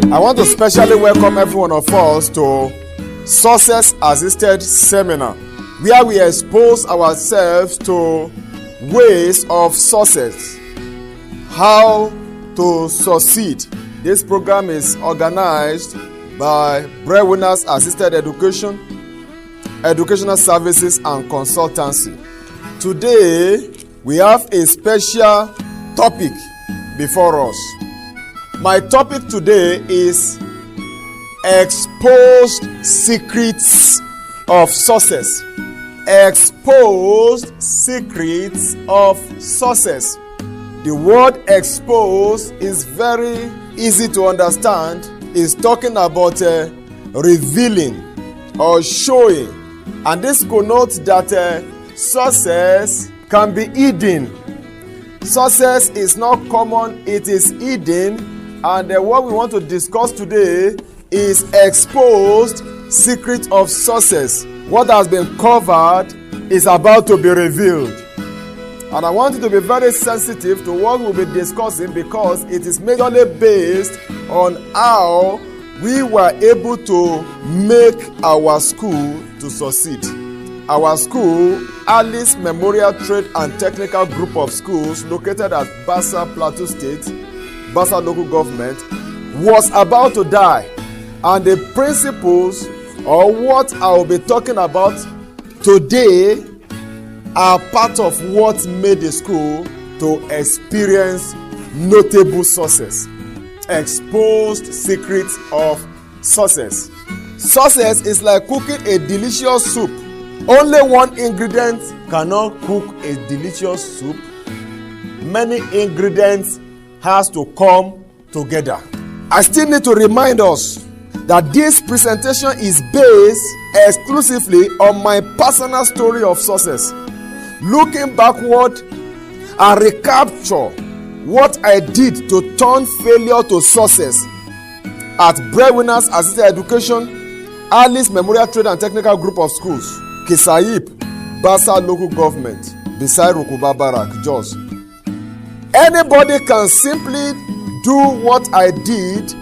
I want to specially welcome every one of us to Success Assisted Seminar, where we expose ourselves to ways of success, how to succeed. This program is organized by Breadwinners Assisted Education, Educational Services and Consultancy. Today, we have a special topic before us. My topic today is Exposed Secrets of Success. Exposed Secrets of Success. The word exposed is very easy to understand. It's talking about revealing or showing. And this connotes that success can be hidden. Success is not common, it is hidden. And what we want to discuss today is exposed secret of success. What has been covered is about to be revealed. And I want you to be very sensitive to what we'll be discussing, because it is majorly based on how we were able to make our school to succeed. Our school, Alice Memorial Trade and Technical Group of Schools, located at Basa, Plateau State, Basa local government, was about to die. And the principles, or what I will be talking about today, are part of what made the school to experience notable success. Exposed secrets of success. Success is like cooking a delicious soup. Only one ingredient cannot cook a delicious soup. Many ingredients has to come together. I still need to remind us that this presentation is based exclusively on my personal story of success. Looking backward and recapture what I did to turn failure to success at Breadwinners Assisted Education, Alice Memorial Trade and Technical Group of Schools, Kisayip, Basa local government, beside Rukuba Barak, Jos. Anybody can simply do what I did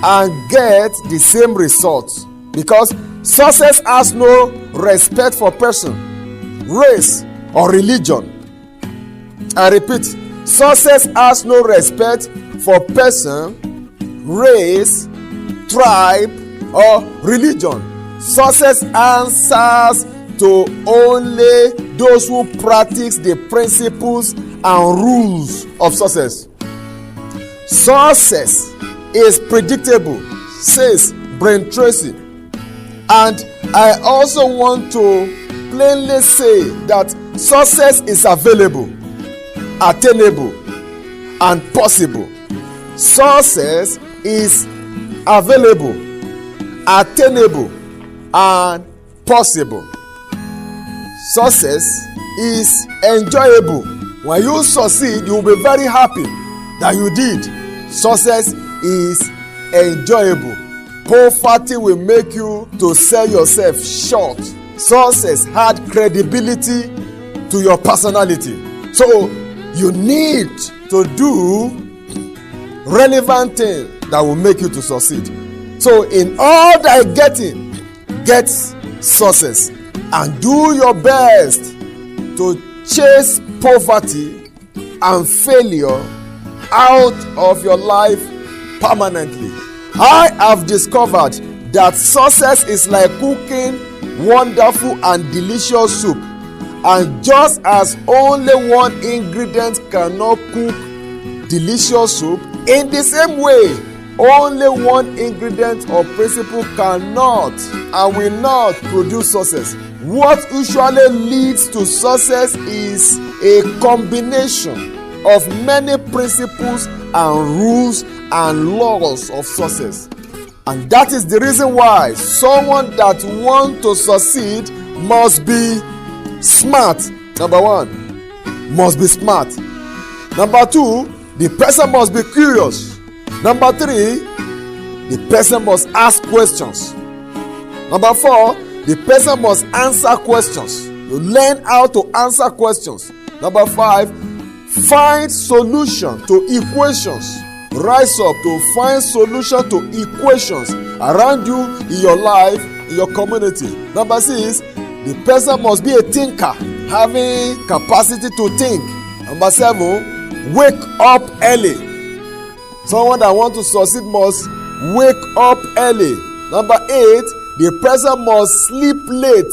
and get the same results, because success has no respect for person, race, or religion. I repeat, success has no respect for person, race, tribe, or religion. Success answers to only those who practice the principles and rules of success. Success is predictable, says Brain Tracy. And I also want to plainly say that success is available, attainable, and possible. Success is available, attainable, and possible. Success is enjoyable. When you succeed, you will be very happy that you did. Success is enjoyable. Poverty will make you to sell yourself short. Success had credibility to your personality. So you need to do relevant things that will make you to succeed. So in all thy getting, get success, and do your best to chase poverty and failure out of your life permanently. I have discovered that success is like cooking wonderful and delicious soup, and just as only one ingredient cannot cook delicious soup, in the same way only one ingredient or principle cannot and will not produce success. What usually leads to success is a combination of many principles and rules and laws of success. And that is the reason why someone that wants to succeed must be smart. Number one, must be smart. Number two, the person must be curious. Number three, the person must ask questions. Number four, the person must answer questions. You learn how to answer questions. Number five, find solution to equations. rise up to find solution to equations around you in your life, in your community. Number 6, the person must be a thinker, having capacity to think. Number 7, wake up early. Someone that wants to succeed must wake up early. Number 8, the person must sleep late.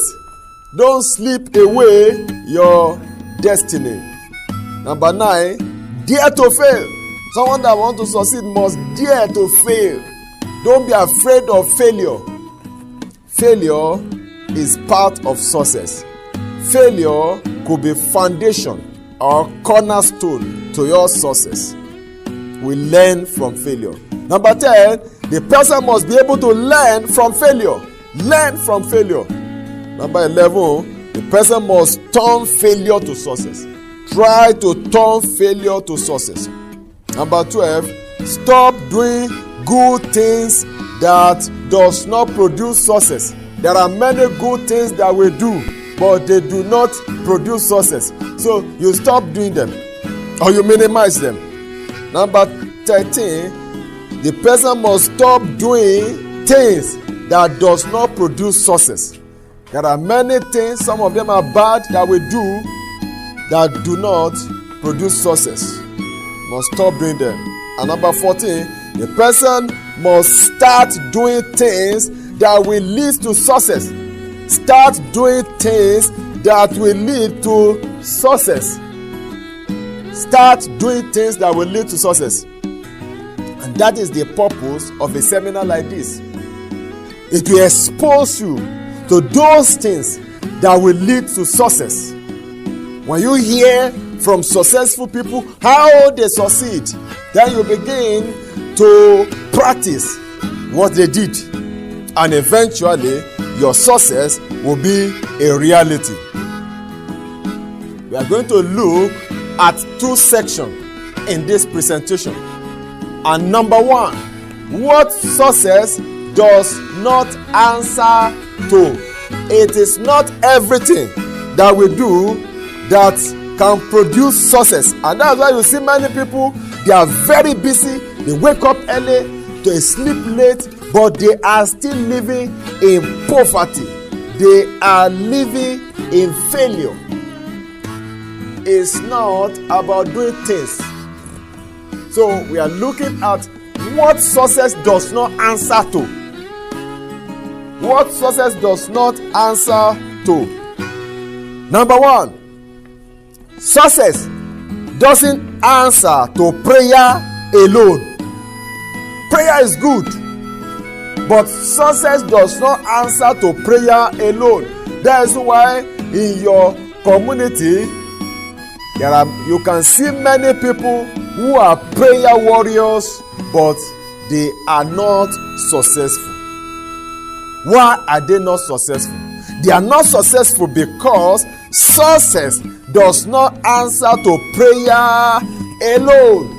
Don't sleep away your destiny. Number 9, dare to fail. Someone that wants to succeed must dare to fail. Don't be afraid of failure. Failure is part of success. Failure could be foundation or cornerstone to your success. We learn from failure. Number 10, the person must be able to learn from failure. Learn from failure. Number 11, the person must turn failure to success. Try to turn failure to success. Number 12, stop doing good things that does not produce success. There are many good things that we do, but they do not produce success. So you stop doing them or you minimize them. Number 13, the person must stop doing things that does not produce success. There are many things, some of them are bad, that we do that do not produce success. Must stop doing them. And number 14, the person must start doing things that will lead to success. Start doing things that will lead to success. Start doing things that will lead to success. And that is the purpose of a seminar like this. It will expose you to those things that will lead to success. When you hear from successful people how they succeed, then you begin to practice what they did, and eventually your success will be a reality. We are going to look at 2 sections in this presentation. And number 1, what success does not answer to. It is not everything that we do that can produce success. And that's why you see many people, they are very busy, they wake up early, they sleep late, but they are still living in poverty. They are living in failure. It's not about doing things. So we are looking at what success does not answer to. What success does not answer to. Number 1, success doesn't answer to prayer alone. Prayer is good, but success does not answer to prayer alone. That is why in your community you can see many people who are prayer warriors, but they are not successful. Why are they not successful? They are not successful because success does not answer to prayer alone.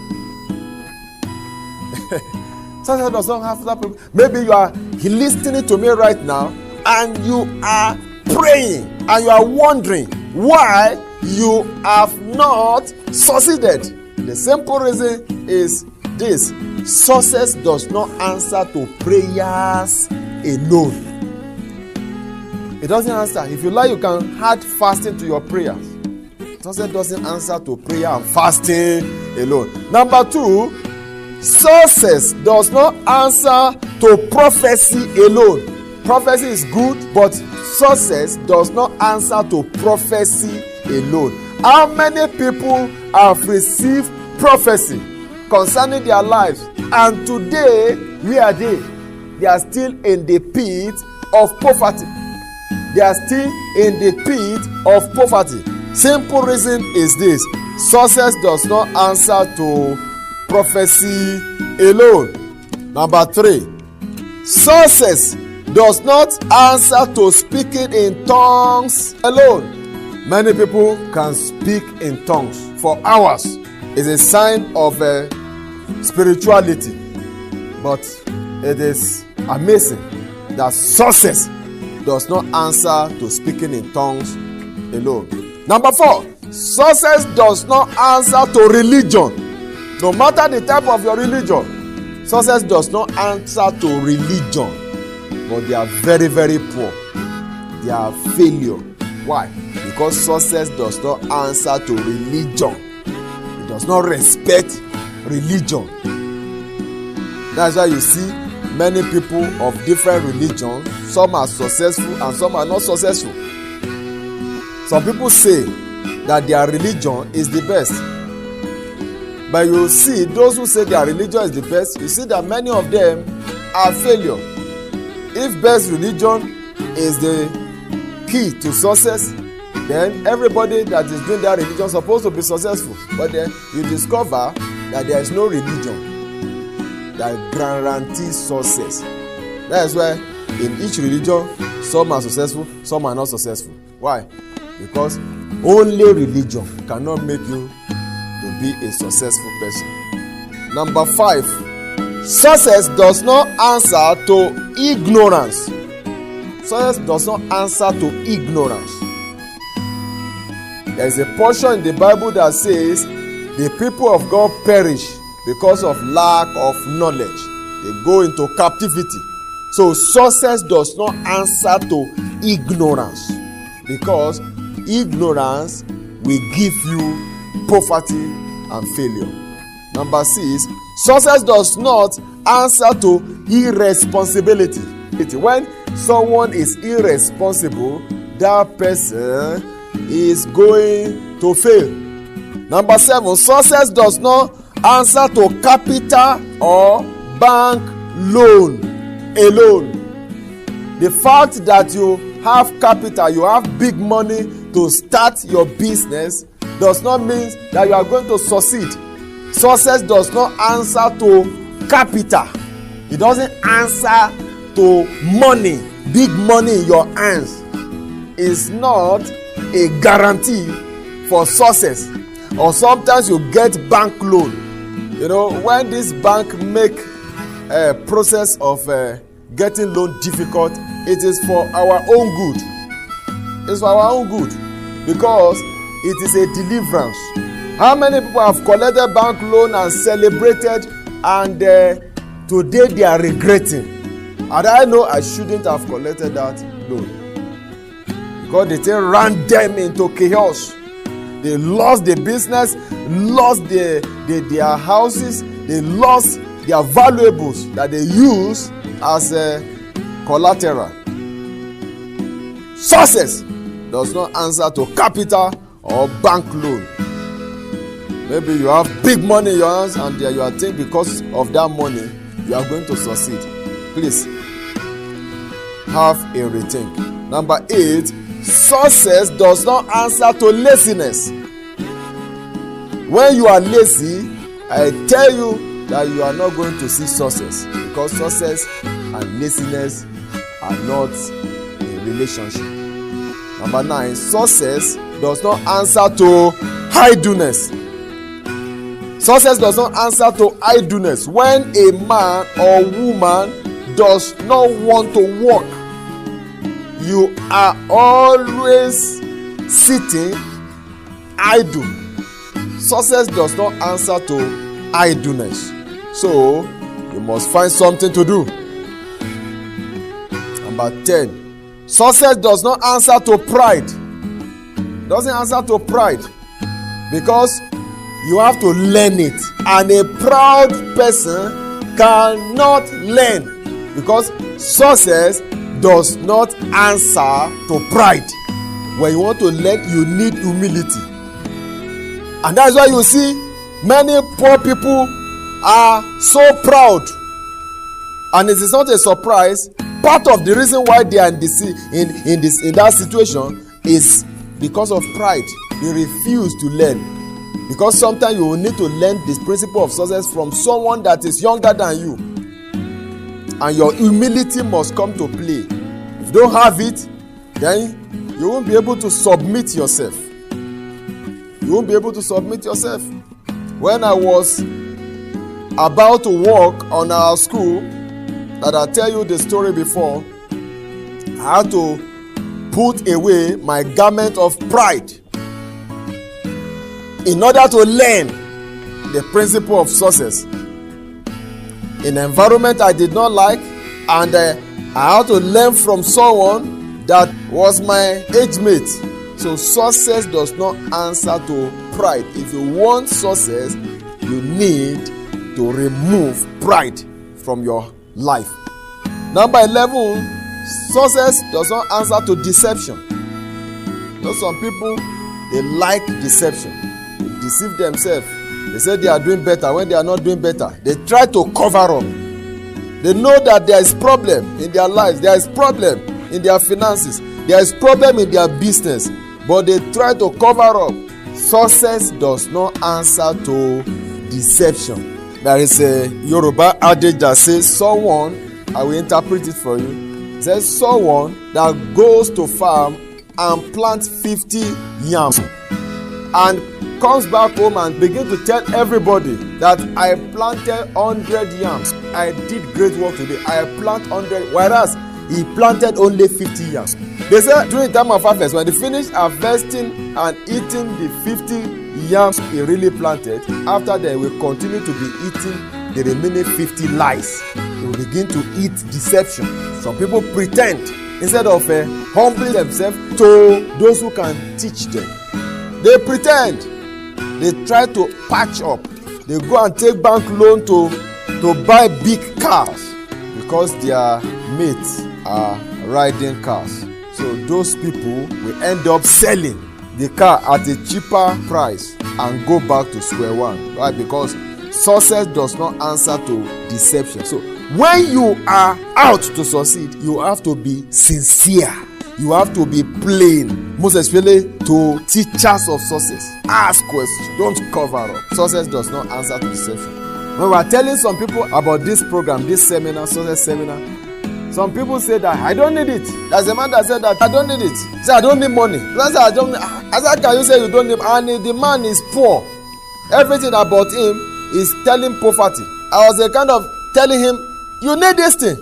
Success does not answer to prayer. Maybe you are listening to me right now and you are praying and you are wondering why you have not succeeded. The simple reason is this: success does not answer to prayers alone. It doesn't answer. If you like, you can add fasting to your prayers. Success doesn't answer to prayer and fasting alone. Number 2, success does not answer to prophecy alone. Prophecy is good, but success does not answer to prophecy alone. How many people have received prophecy concerning their lives, and today where are they? They are still in the pit of poverty. They are still in the pit of poverty. Simple reason is this: success does not answer to prophecy alone. Number 3, success does not answer to speaking in tongues alone. Many people can speak in tongues for hours. It's a sign of spirituality, but it is amazing that success does not answer to speaking in tongues alone. Number 4, success does not answer to religion. No matter the type of your religion, success does not answer to religion, but they are very, very poor. They are failure. Why? Because success does not answer to religion. It does not respect religion. That's why you see many people of different religions. Some are successful and some are not successful. Some people say that their religion is the best. But you see, those who say their religion is the best, you see that many of them are failure. If best religion is the key to success, then everybody that is doing that religion is supposed to be successful. But then you discover that there is no religion that guarantees success. That is why in each religion, some are successful, some are not successful. Why? Because only religion cannot make you to be a successful person. Number 5, success does not answer to ignorance. Success does not answer to ignorance. There is a portion in the Bible that says the people of God perish because of lack of knowledge. They go into captivity. So success does not answer to ignorance, because ignorance will give you poverty and failure. Number 6, success does not answer to irresponsibility. When someone is irresponsible, that person is going to fail. Number 7, success does not answer to capital or bank loan alone. The fact that you have capital, you have big money to start your business, does not mean that you are going to succeed. Success does not answer to capital. It doesn't answer to money. Big money in your hands is not a guarantee for success. Or sometimes you get bank loan. You know, when this bank make a process of getting loan difficult, it is for our own good. It's for our own good, because it is a deliverance. How many people have collected bank loan and celebrated, and today they are regretting? And I know I shouldn't have collected that loan, because the thing ran them into chaos. They lost their business, lost their houses, they lost their valuables that they use as a collateral. Success does not answer to capital or bank loan. Maybe you have big money in your hands and you are thinking because of that money you are going to succeed. Please have a rethink. Number 8, success does not answer to laziness. When you are lazy, I tell you that you are not going to see success, because success and laziness are not in relationship. Number 9, success does not answer to idleness. Success does not answer to idleness. When a man or woman does not want to work, you are always sitting idle. Success does not answer to idleness. So you must find something to do. Number 10, success does not answer to pride. Doesn't answer to pride, because you have to learn it, and a proud person cannot learn, because success does not answer to pride. When you want to learn, you need humility. And that's why you see many poor people are so proud. And it is not a surprise. Part of the reason why they are in that situation is because of pride. They refuse to learn. Because sometimes you will need to learn this principle of success from someone that is younger than you. And your humility must come to play. If you don't have it, then you won't be able to submit yourself. You won't be able to submit yourself. When I was about to walk on our school, that I tell you the story before, I had to put away my garment of pride in order to learn. the principle of success in an environment I did not like, and I had to learn from someone that was my age mate. So success does not answer to pride. If you want success, you need to remove pride from your life. Number 11, success does not answer to deception. You know, some people, they like deception. They deceive themselves. They say they are doing better when they are not doing better. They try to cover up. They know that there is problem in their lives. There is problem in their finances. There is problem in their business. But they try to cover up. Success does not answer to deception. There is a Yoruba adage that says someone, I will interpret it for you. It says someone that goes to farm and plants 50 yams and comes back home and begin to tell everybody that I planted 100 yams. I did great work today. I planted 100, whereas he planted only 50 yams. They say during the time of harvest, when they finish harvesting and eating the 50 yams he really planted, after that will continue to be eating the remaining 50 lies. They will begin to eat deception. Some people pretend instead of humbling themselves to those who can teach them. They pretend. They try to patch up. They go and take bank loan to buy big cars because their mates are riding cars. So those people will end up selling the car at a cheaper price and go back to square one. Right? Because success does not answer to deception. So when you are out to succeed, you have to be sincere. You have to be plain, most especially to teachers of success. Ask questions, don't cover up. Success does not answer to deception. When we are telling some people about this program, this seminar, success seminar, some people say that I don't need it. There's a man that said that I don't need it. He said I don't need money. I don't need. As how can you say you don't need? And the man is poor. Everything about him is telling poverty. I was a kind of telling him, you need this thing.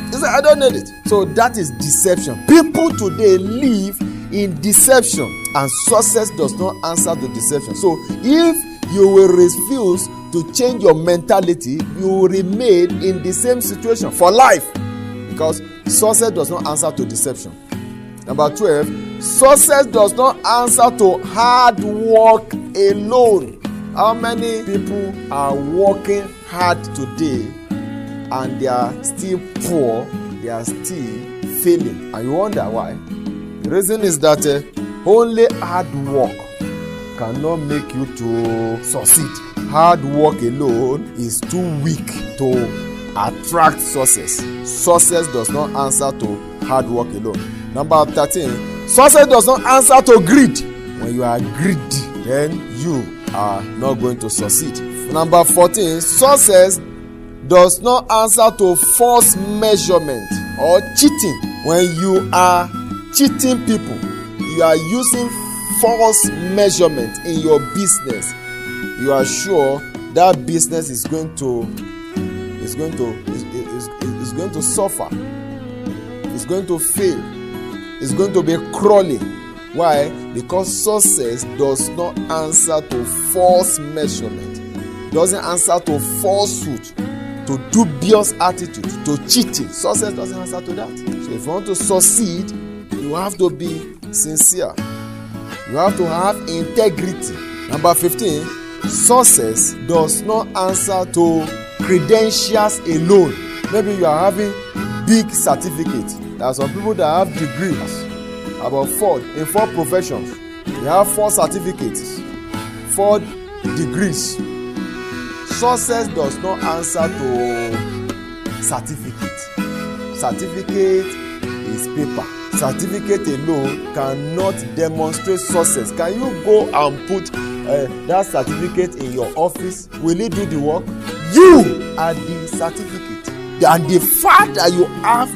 He said, I don't need it. So that is deception. People today live in deception, and success does not answer to deception. So if you will refuse to change your mentality, you will remain in the same situation for life, because success does not answer to deception. Number 12, success does not answer to hard work alone. How many people are working hard today and they are still poor, they are still failing? And you wonder why? The reason is that only hard work cannot make you to succeed. Hard work alone is too weak to attract success. Success does not answer to hard work alone. Number 13, success does not answer to greed. When you are greedy, then you are not going to succeed. Number 14, success does not answer to false measurement or cheating. When you are cheating people, you are using false measurement in your business, you are sure that business is going to suffer. It's going to fail. It's going to be crawling. Why? Because success does not answer to false measurement, doesn't answer to falsehood, to dubious attitude, to cheating. Success doesn't answer to that. So if you want to succeed, you have to be sincere. You have to have integrity. Number 15, success does not answer to credentials alone. Maybe you are having big certificates. There are some people that have degrees, about 4 in 4 professions. They have 4 certificates, 4 degrees. Success does not answer to certificate. Certificate is paper. Certificate alone cannot demonstrate success. Can you go and put that certificate in your office? Will it do the work? You are the certificate. And the fact that you have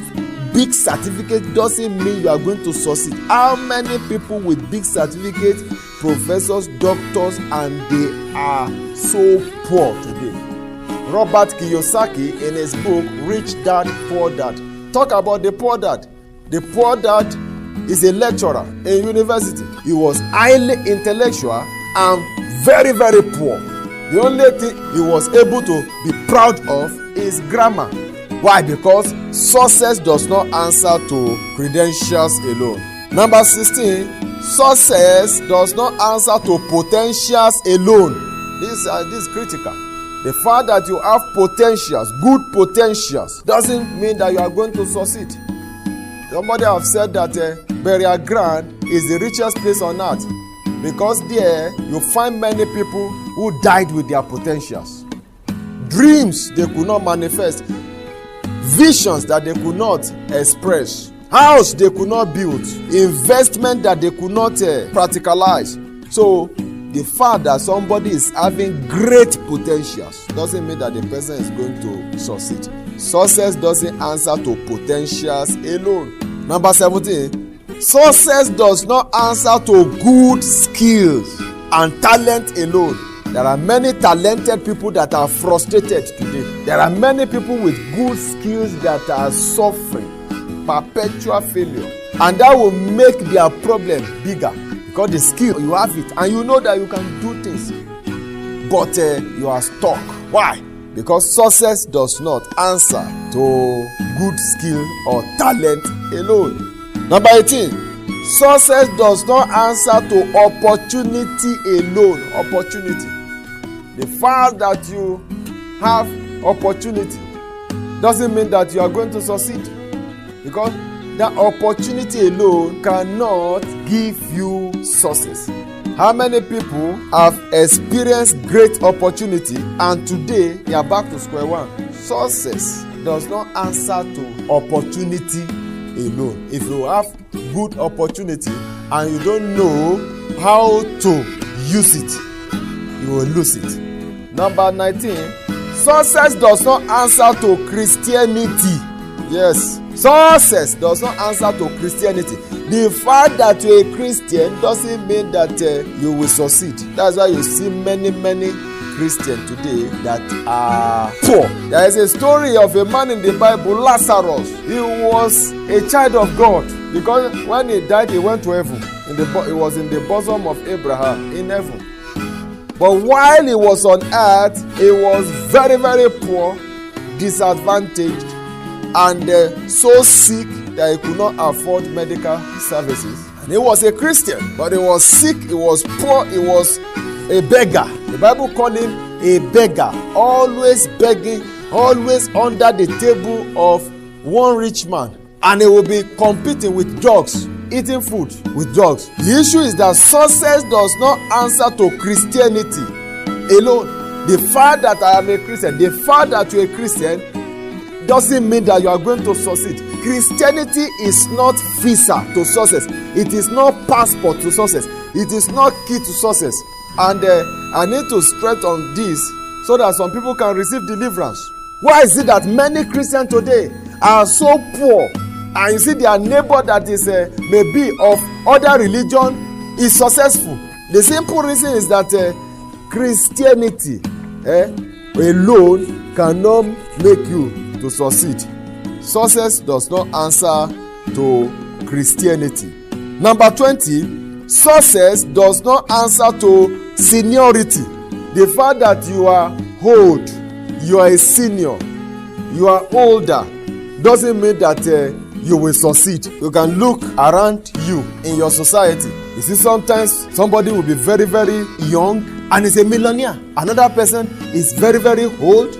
big certificate doesn't mean you are going to succeed. How many people with big certificates, professors, doctors, and they are so poor today? Robert Kiyosaki, in his book Rich Dad Poor Dad, talk about the poor dad. The poor dad is a lecturer in university. He was highly intellectual and very, very poor. The only thing he was able to be proud of is grammar. Why? Because success does not answer to credentials alone. Number 16, success does not answer to potentials alone. This is critical. The fact that you have potentials, good potentials, doesn't mean that you are going to succeed. Somebody have said that burial ground is the richest place on earth, because there you find many people who died with their potentials. Dreams they could not manifest, visions that they could not express, house they could not build, investment that they could not practicalize. So the fact that somebody is having great potentials doesn't mean that the person is going to succeed. Success doesn't answer to potentials alone. Number 17, success does not answer to good skills and talent alone. There are many talented people that are frustrated today. There are many people with good skills that are suffering perpetual failure, and that will make their problem bigger, because the skill you have it and you know that you can do things, but you are stuck. Why? Because success does not answer to good skill or talent alone. Number 18, success does not answer to opportunity alone. Opportunity. The fact that you have opportunity doesn't mean that you are going to succeed, because that opportunity alone cannot give you success. How many people have experienced great opportunity and today they are back to square one? Success does not answer to opportunity alone. If you have good opportunity and you don't know how to use it, you will lose it. Number 19, success does not answer to Christianity. Yes, success does not answer to Christianity. The fact that you're a Christian doesn't mean that you will succeed. That's why you see many Christians today that are poor. There is a story of a man in the Bible, Lazarus. He was a child of God, because when he died, he went to heaven. He was in the bosom of Abraham in heaven. But while he was on earth, he was very poor, disadvantaged, and so sick that he could not afford medical services. And he was a Christian, but he was sick, he was poor, he was a beggar. The Bible called him a beggar, always begging, always under the table of one rich man. And he will be competing with dogs, eating food with dogs. The issue is that success does not answer to Christianity alone. The fact that I am a Christian, the fact that you are a Christian, doesn't mean that you are going to succeed. Christianity is not visa to success. It is not passport to success. It is not key to success. And I need to stress on this so that some people can receive deliverance. Why is it that many Christians today are so poor, and you see their neighbor that is maybe of other religion is successful? The simple reason is that Christianity alone cannot make you to succeed. Success does not answer to Christianity. Number 20, success does not answer to seniority. The fact that you are old, you are a senior, you are older, doesn't mean that you will succeed. You can look around you in your society. You see, sometimes somebody will be very young and is a millionaire. Another person is very old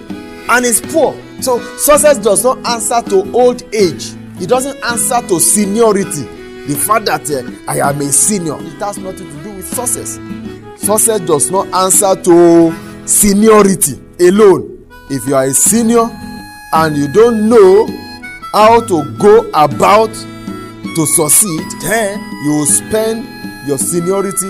and is poor. So success does not answer to old age. It doesn't answer to seniority. The fact that I am a senior, it has nothing to do with success. Success does not answer to seniority alone. If you are a senior and you don't know how to go about to succeed, then you will spend your seniority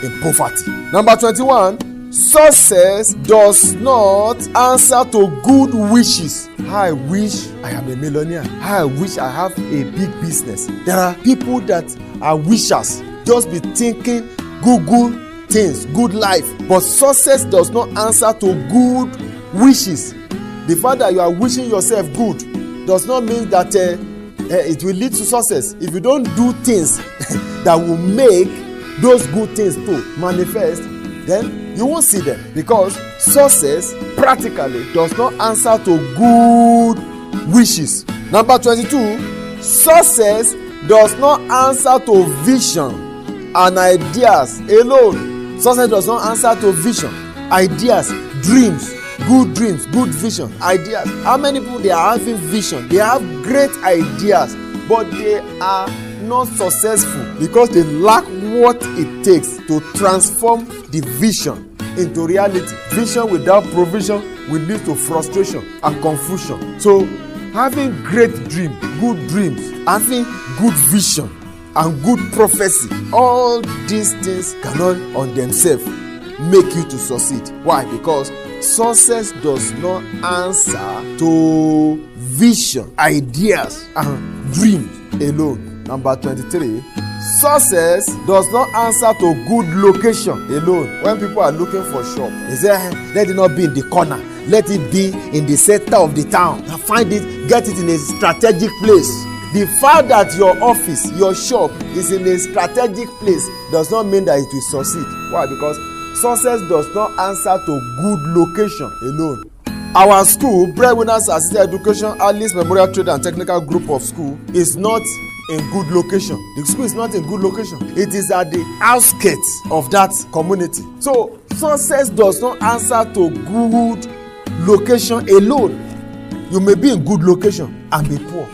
in poverty. Number 21, success does not answer to good wishes. I wish I am a millionaire. I wish I have a big business. There are people that are wishers, just be thinking good things, good life. But success does not answer to good wishes. The fact that you are wishing yourself good does not mean that it will lead to success. If you don't do things that will make those good things to manifest, then You won't see them because success practically does not answer to good wishes. Number 22, success does not answer to vision and ideas alone. Success does not answer to vision, ideas, dreams, good vision, ideas. How many people they are having vision? They have great ideas, but they are not successful because they lack what it takes to transform the vision into reality. Vision without provision will lead to frustration and confusion. So having great dreams, having good vision and good prophecy, all these things cannot on themselves make you to succeed. Why? Because success does not answer to vision, ideas and dreams alone. Number 23, success does not answer to good location alone. When people are looking for shop, they say, let it not be in the corner, let it be in the center of the town. Find it, get it in a strategic place. The fact that your office, your shop is in a strategic place does not mean that it will succeed. Why? Because success does not answer to good location alone. Our school, Breadwinners Assisted Education, Alice Memorial Trade and Technical Group of School, is not in good location. The school is not in good location. It is at the outskirts of that community. So success does not answer to good location alone. You may be in good location and be poor.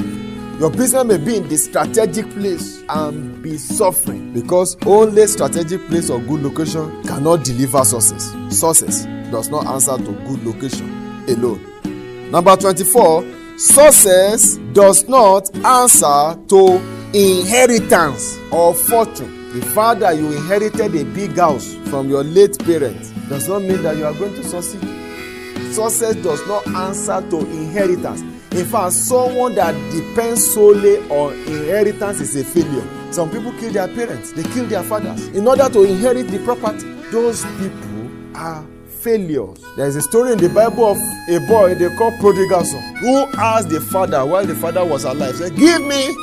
Your business may be in the strategic place and be suffering because only strategic place or good location cannot deliver success. Success does not answer to good location alone. Number 24, success does not answer to inheritance or fortune. The fact that you inherited a big house from your late parents does not mean that you are going to succeed. Success does not answer to inheritance. In fact, someone that depends solely on inheritance is a failure. Some people kill their parents, they kill their fathers in order to inherit the property. Those people are failures. There is a story in the Bible of a boy they call prodigal son, who asked the father while the father was alive, said, give me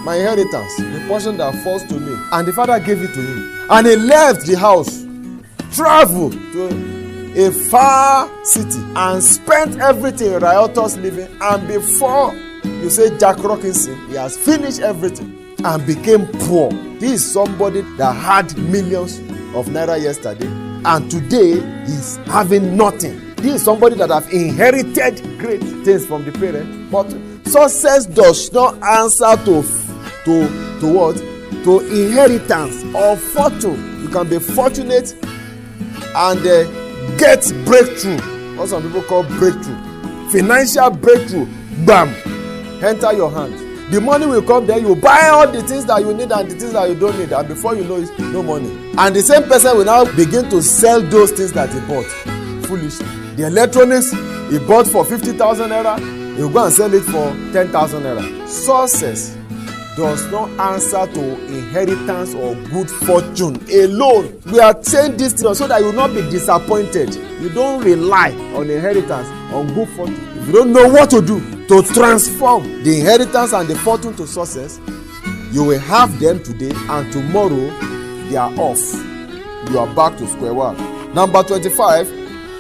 my inheritance, the portion that falls to me. And the father gave it to him. And he left the house, traveled to a far city and spent everything riotous living, and before you say Jack Robinson, he has finished everything and became poor. This is somebody that had millions of naira yesterday and today he's having nothing. This is somebody that have inherited great things from the parents, but success does not answer to what? To inheritance or fortune. You can be fortunate and get breakthrough, what some people call breakthrough, financial breakthrough, bam, enter your hand. The money will come there, you buy all the things that you need and the things that you don't need, and before you know it, no money. And the same person will now begin to sell those things that he bought foolishly. The electronics he bought for 50,000 naira, he will go and sell it for 10,000 naira. Success does not answer to inheritance or good fortune alone. We are saying this thing so that you will not be disappointed. You don't rely on inheritance, on good fortune. If you don't know what to do to transform the inheritance and the fortune to success, you will have them today and tomorrow they are off. You are back to square one. Number 25,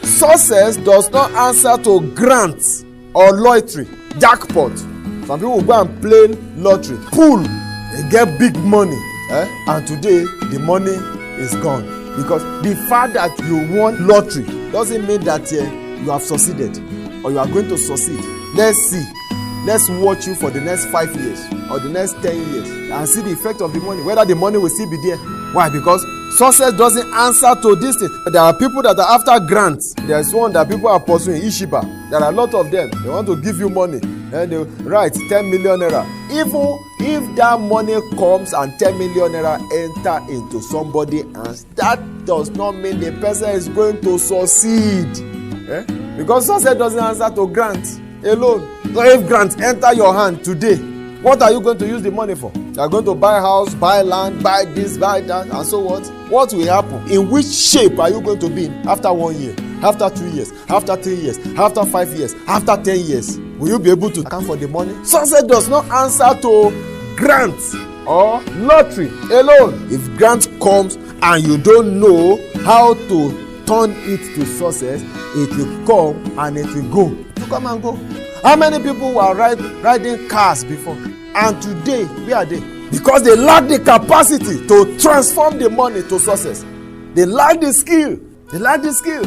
success does not answer to grants or lottery, jackpot. Some people will go and play lottery, pool, they get big money, and today the money is gone. Because the fact that you won lottery doesn't mean that you have succeeded or you are going to succeed. Let's see. Let's watch you for the next 5 years or the next 10 years and see the effect of the money, whether the money will still be there. Why? Because success doesn't answer to this thing. There are people that are after grants. There's one that people are pursuing, Ishiba. There are a lot of them. They want to give you money. And they write 10 million naira. Even if that money comes and 10 million naira enter into somebody else, that does not mean the person is going to succeed. Because success doesn't answer to grants alone. So if grants enter your hand today, what are you going to use the money for? You are going to buy a house, buy land, buy this, buy that, and so what? What will happen? In which shape are you going to be in after 1 year, after 2 years, after 3 years, after 5 years, after 10 years? Will you be able to account for the money? Success does not answer to grants or lottery alone. If grant comes and you don't know how to turn it to success, it will come and it will go. It will come and go. How many people were riding cars before? And today, where are they? Because they lack the capacity to transform the money to success. They lack the skill. They lack the skill.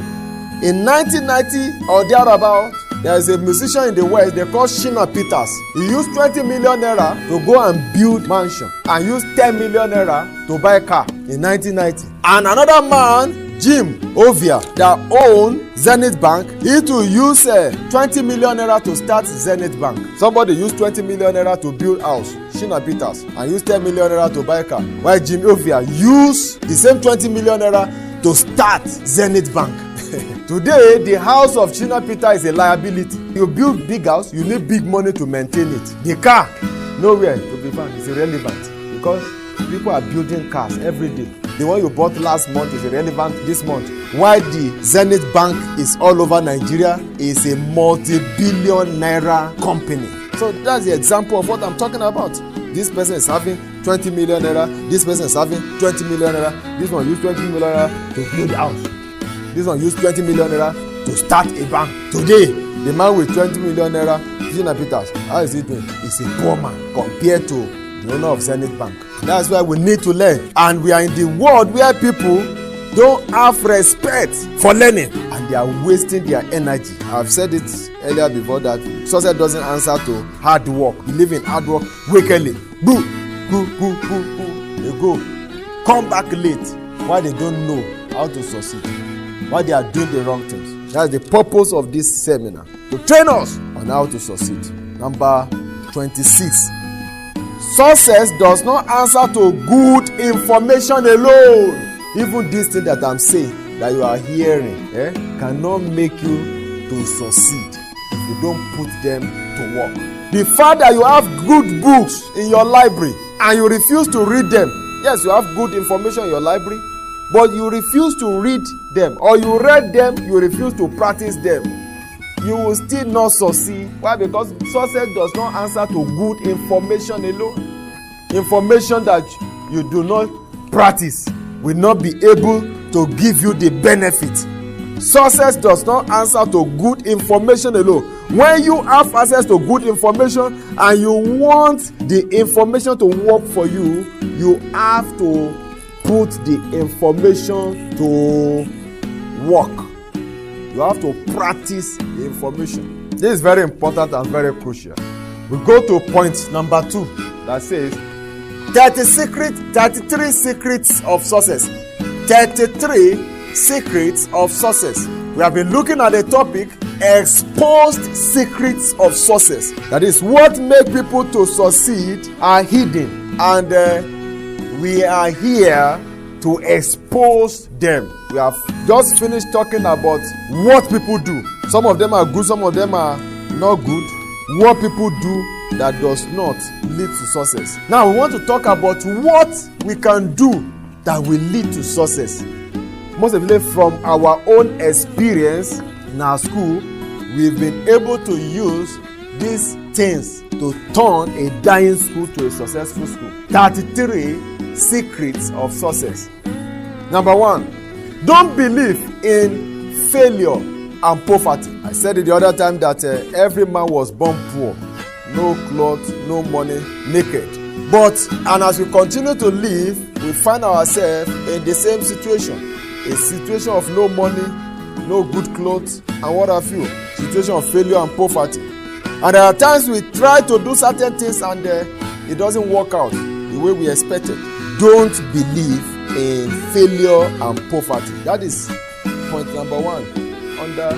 In 1990 or thereabout, there is a musician in the West, they call Shina Peters. He used 20 million naira to go and build mansion and used 10 million naira to buy a car in 1990. And another man, Jim Ovia, that owned Zenith Bank, he too used 20 million naira to start Zenith Bank. Somebody used 20 million naira to build house, Shina Peters, and used 10 million naira to buy a car. While Jim Ovia used the same 20 million naira to start Zenith Bank. Today, the house of Shina Peter is a liability. You build big house, you need big money to maintain it. The car, nowhere to be found, is irrelevant because people are building cars every day. The one you bought last month is irrelevant this month. While the Zenith Bank is all over Nigeria, is a multi-billion naira company. So that's the example of what I'm talking about. This person is having 20 million naira, this person is having 20 million naira, this one used 20 million naira to build a house. This one used 20 million naira to start a bank. Today, the man with 20 million naira, Shina Peters, how is he doing? He's a poor man compared to the owner of Zenith Bank. That's why we need to learn. And we are in the world where people don't have respect for learning and they are wasting their energy. I've said it earlier before that success doesn't answer to hard work. You live in hard work wickedly. Go. They go. Come back late. Why they don't know how to succeed. Why they are doing the wrong things. That's the purpose of this seminar. To train us on how to succeed. Number 26. Success does not answer to good information alone. Even this thing that I'm saying, that you are hearing, cannot make you to succeed if you don't put them to work. The fact that you have good books in your library and you refuse to read them. Yes, you have good information in your library, but you refuse to read them, or you read them, you refuse to practice them, you will still not succeed. Why? Because success does not answer to good information alone. Information that you do not practice will not be able to give you the benefit. Success does not answer to good information alone. When you have access to good information and you want the information to work for you, you have to put the information to work. You have to practice the information. This is very important and very crucial. We go to point number 2 that says 33 secrets of success. 33 secrets of success. We have been looking at the topic exposed secrets of success. That is, what make people to succeed are hidden, and we are here to expose them. We have just finished talking about what people do. Some of them are good, some of them are not good. What people do that does not lead to success. Now we want to talk about what we can do that will lead to success. Most of it from our own experience in our school, we've been able to use these things to turn a dying school to a successful school. 33 secrets of success. Number 1, don't believe in failure and poverty. I said it the other time that every man was born poor, no clothes, no money, naked. And as we continue to live, we find ourselves in the same situation. A situation of no money, no good clothes, and what have you. Situation of failure and poverty. And there are times we try to do certain things and it doesn't work out the way we expected. Don't believe in failure and poverty. That is point number 1 under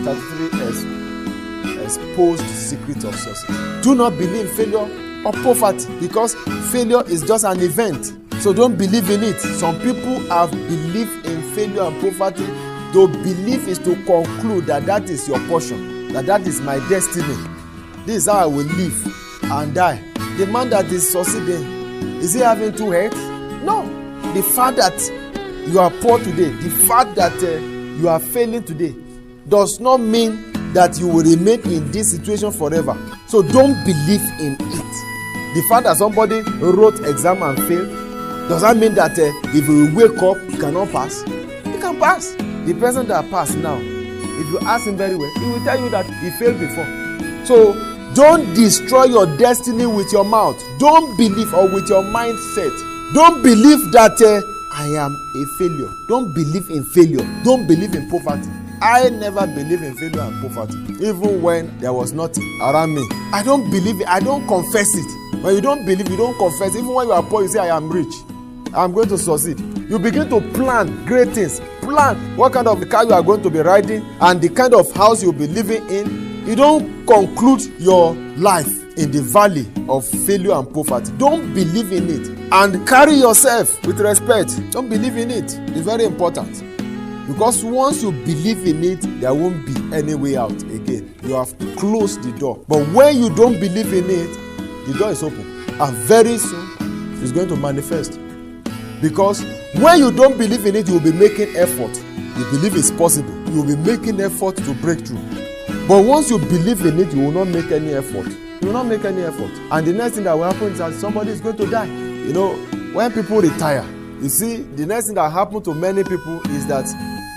33 exposed secret of success. Do not believe in failure or poverty, because failure is just an event. So don't believe in it. Some people have believed in failure and poverty. To believe is to conclude that that is your portion, that is my destiny. This is how I will live and die. The man that is succeeding, is he having 2 heads? No. The fact that you are poor today, the fact that you are failing today, does not mean that you will remain in this situation forever. So don't believe in it. The fact that somebody wrote exam and failed, does that mean that if you wake up, you cannot pass? You can pass. The person that passed now, if you ask him very well, he will tell you that he failed before. So don't destroy your destiny with your mouth. Don't believe, or with your mindset. Don't believe that I am a failure. Don't believe in failure. Don't believe in poverty. I never believe in failure and poverty, even when there was nothing around me. I don't believe it. I don't confess it. When you don't believe, you don't confess. Even when you are poor, you say, I am rich. I'm going to succeed. You begin to plan great things. Plan what kind of car you are going to be riding and the kind of house you'll be living in. You don't conclude your life in the valley of failure and poverty. Don't believe in it. And carry yourself with respect. Don't believe in it. It's very important. Because once you believe in it, there won't be any way out again. You have closed the door. But when you don't believe in it, the door is open. And very soon, it's going to manifest. Because when you don't believe in it, you will be making effort. You believe it's possible. You will be making effort to break through. But once you believe in it, you will not make any effort. You will not make any effort. And the next thing that will happen is that somebody is going to die. You know, when people retire, you see, the next thing that happens to many people is that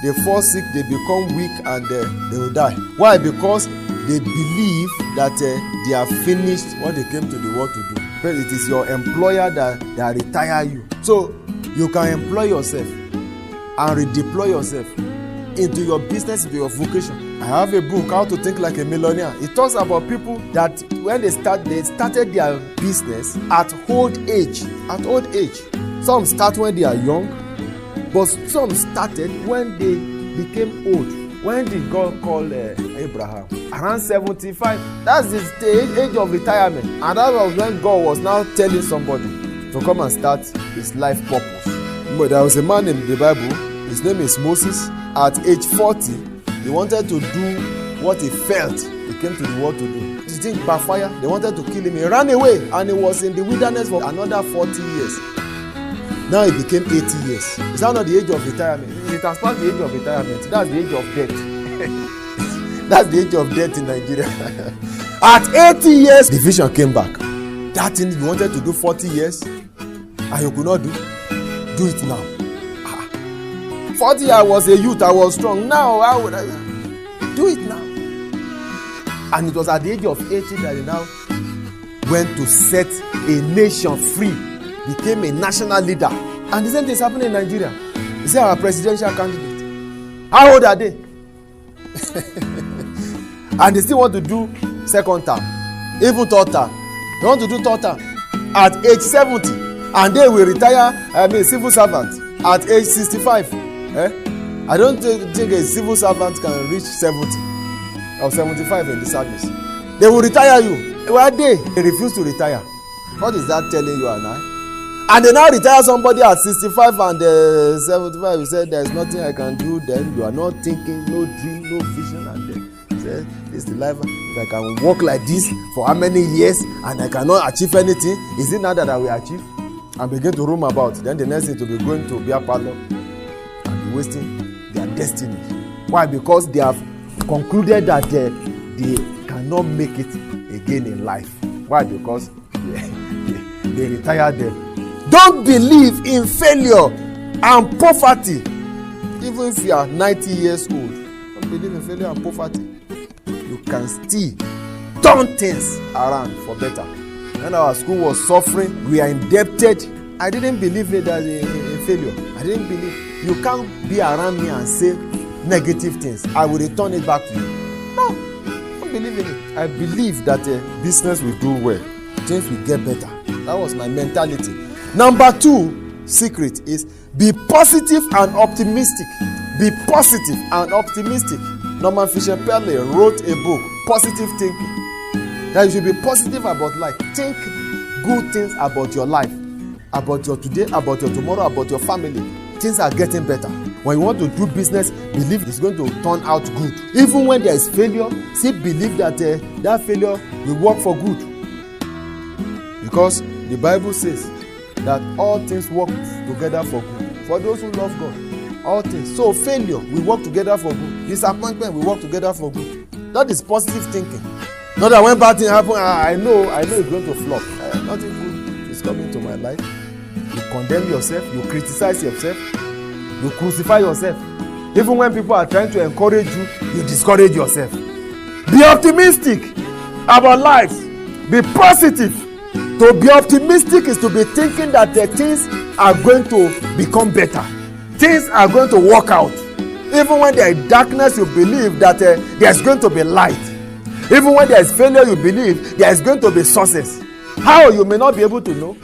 they fall sick, they become weak, and they will die. Why? Because they believe that they have finished what they came to the world to do. But it is your employer that retire you. So you can employ yourself and redeploy yourself into your business, into your vocation. I have a book, How to Think Like a Millionaire. It talks about people that when they started their business at old age. At old age. Some start when they are young, but some started when they became old. When did God call Abraham? Around 75. That's the age of retirement. And that was when God was now telling somebody to come and start his life purpose. But there was a man in the Bible, his name is Moses. At age 40, he wanted to do what he felt he came to the world to do. You think backfire? They wanted to kill him. He ran away and he was in the wilderness for another 40 years. Now he became 80 years. Is that not the age of retirement? It has passed the age of retirement. That's the age of death. That's the age of death in Nigeria. At 80 years, the vision came back. That thing you wanted to do 40 years and you could not do it now. 40 I was a youth, I was strong. Now I would do it now. And it was at the age of 80 that he now went to set a nation free, became a national leader. And the same thing is happening in Nigeria. Is our presidential candidate? How old are they? And they still want to do second term, even third term. They want to do third term at age 70, and they will retire. Civil servant at age 65. I don't think a civil servant can reach 70 or 75 in the service. They will retire you. Where are they? They refuse to retire. What is that telling you and I? And they now retire somebody at 65 and 75. You said there's nothing I can do. Then you are not thinking, no dream, no vision. And then say, this is the life. If I can work like this for how many years and I cannot achieve anything, is it now that I will achieve? And begin to roam about. Then the next thing to be going to beer parlor and be wasting their destiny. Why? Because they have concluded that they cannot make it again in life. Why? Because they retired them. Don't believe in failure and poverty. Even if you are 90 years old, don't believe in failure and poverty. You can still turn things around for better. When our school was suffering, we are indebted. I didn't believe it as a failure. I didn't believe. You can't be around me and say negative things. I will return it back to you. No, don't believe in it. I believe that business will do well. Things will get better. That was my mentality. Number 2 secret is be positive and optimistic. Be positive and optimistic. Norman Fisher Perley wrote a book, Positive Thinking. That you should be positive about life. Think good things about your life, about your today, about your tomorrow, about your family. Things are getting better. When you want to do business, believe it's going to turn out good. Even when there is failure, still believe that that failure will work for good. Because the Bible says that all things work together for good. For those who love God, all things. So failure will work together for good. Disappointment will work together for good. That is positive thinking. Not that when bad things happen, I know it's going to flop. Nothing good is coming to my life. You condemn yourself, you criticize yourself, you crucify yourself. Even when people are trying to encourage you, you discourage yourself. Be optimistic about life. Be positive. To be optimistic is to be thinking that the things are going to become better. Things are going to work out. Even when there is darkness, you believe that there is going to be light. Even when there is failure, you believe there is going to be success. How? You may not be able to know.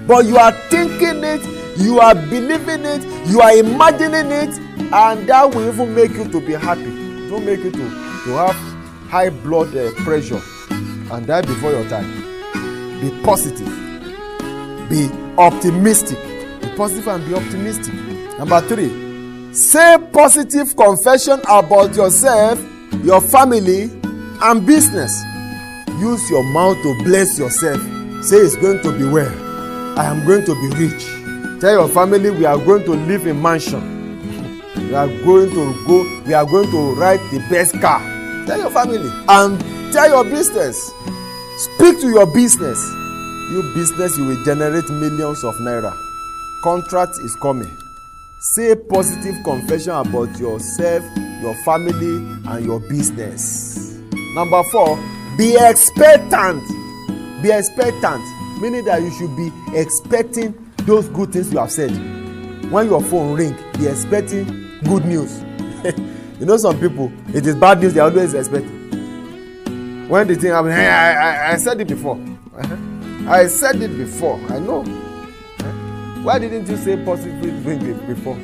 But you are thinking it, you are believing it, you are imagining it, and that will even make you to be happy. It will make you to have high blood pressure and die before your time. Be positive. Be optimistic. Be positive and be optimistic. Number 3, say positive confession about yourself, your family, and business. Use your mouth to bless yourself. Say it's going to be well. I am going to be rich. Tell your family we are going to live in mansion. We are going to ride the best car. Tell your family. And tell your business. Speak to your business. You business, you will generate millions of naira. Contract is coming. Say positive confession about yourself, your family, and your business. Number 4, be expectant. Be expectant, meaning that you should be expecting those good things you have said. When your phone ring, be expecting good news. You know some people, it is bad news they are always expecting. When the thing happens, hey, I said it before. I said it before. I know. Why didn't you say positive things before?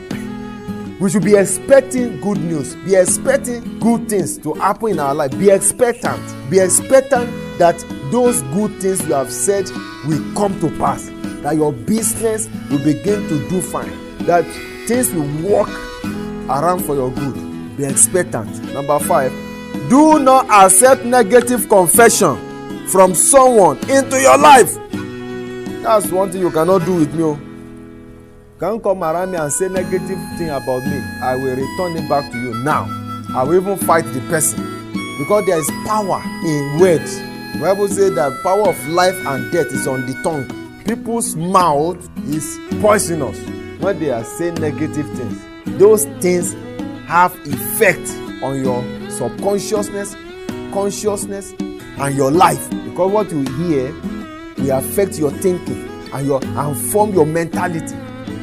We should be expecting good news. Be expecting good things to happen in our life. Be expectant. Be expectant that those good things you have said will come to pass. That your business will begin to do fine. That things will work around for your good. Be expectant. Number 5, do not accept negative confession from someone into your life. That's one thing you cannot do with me. Can't come around me and say negative thing about me. I will return it back to you now. I will even fight the person. Because there is power in words. The Bible says that power of life and death is on the tongue. People's mouth is poisonous when they are saying negative things. Those things have effect on your subconsciousness, consciousness, and your life. Because what you hear will affect your thinking and form your mentality.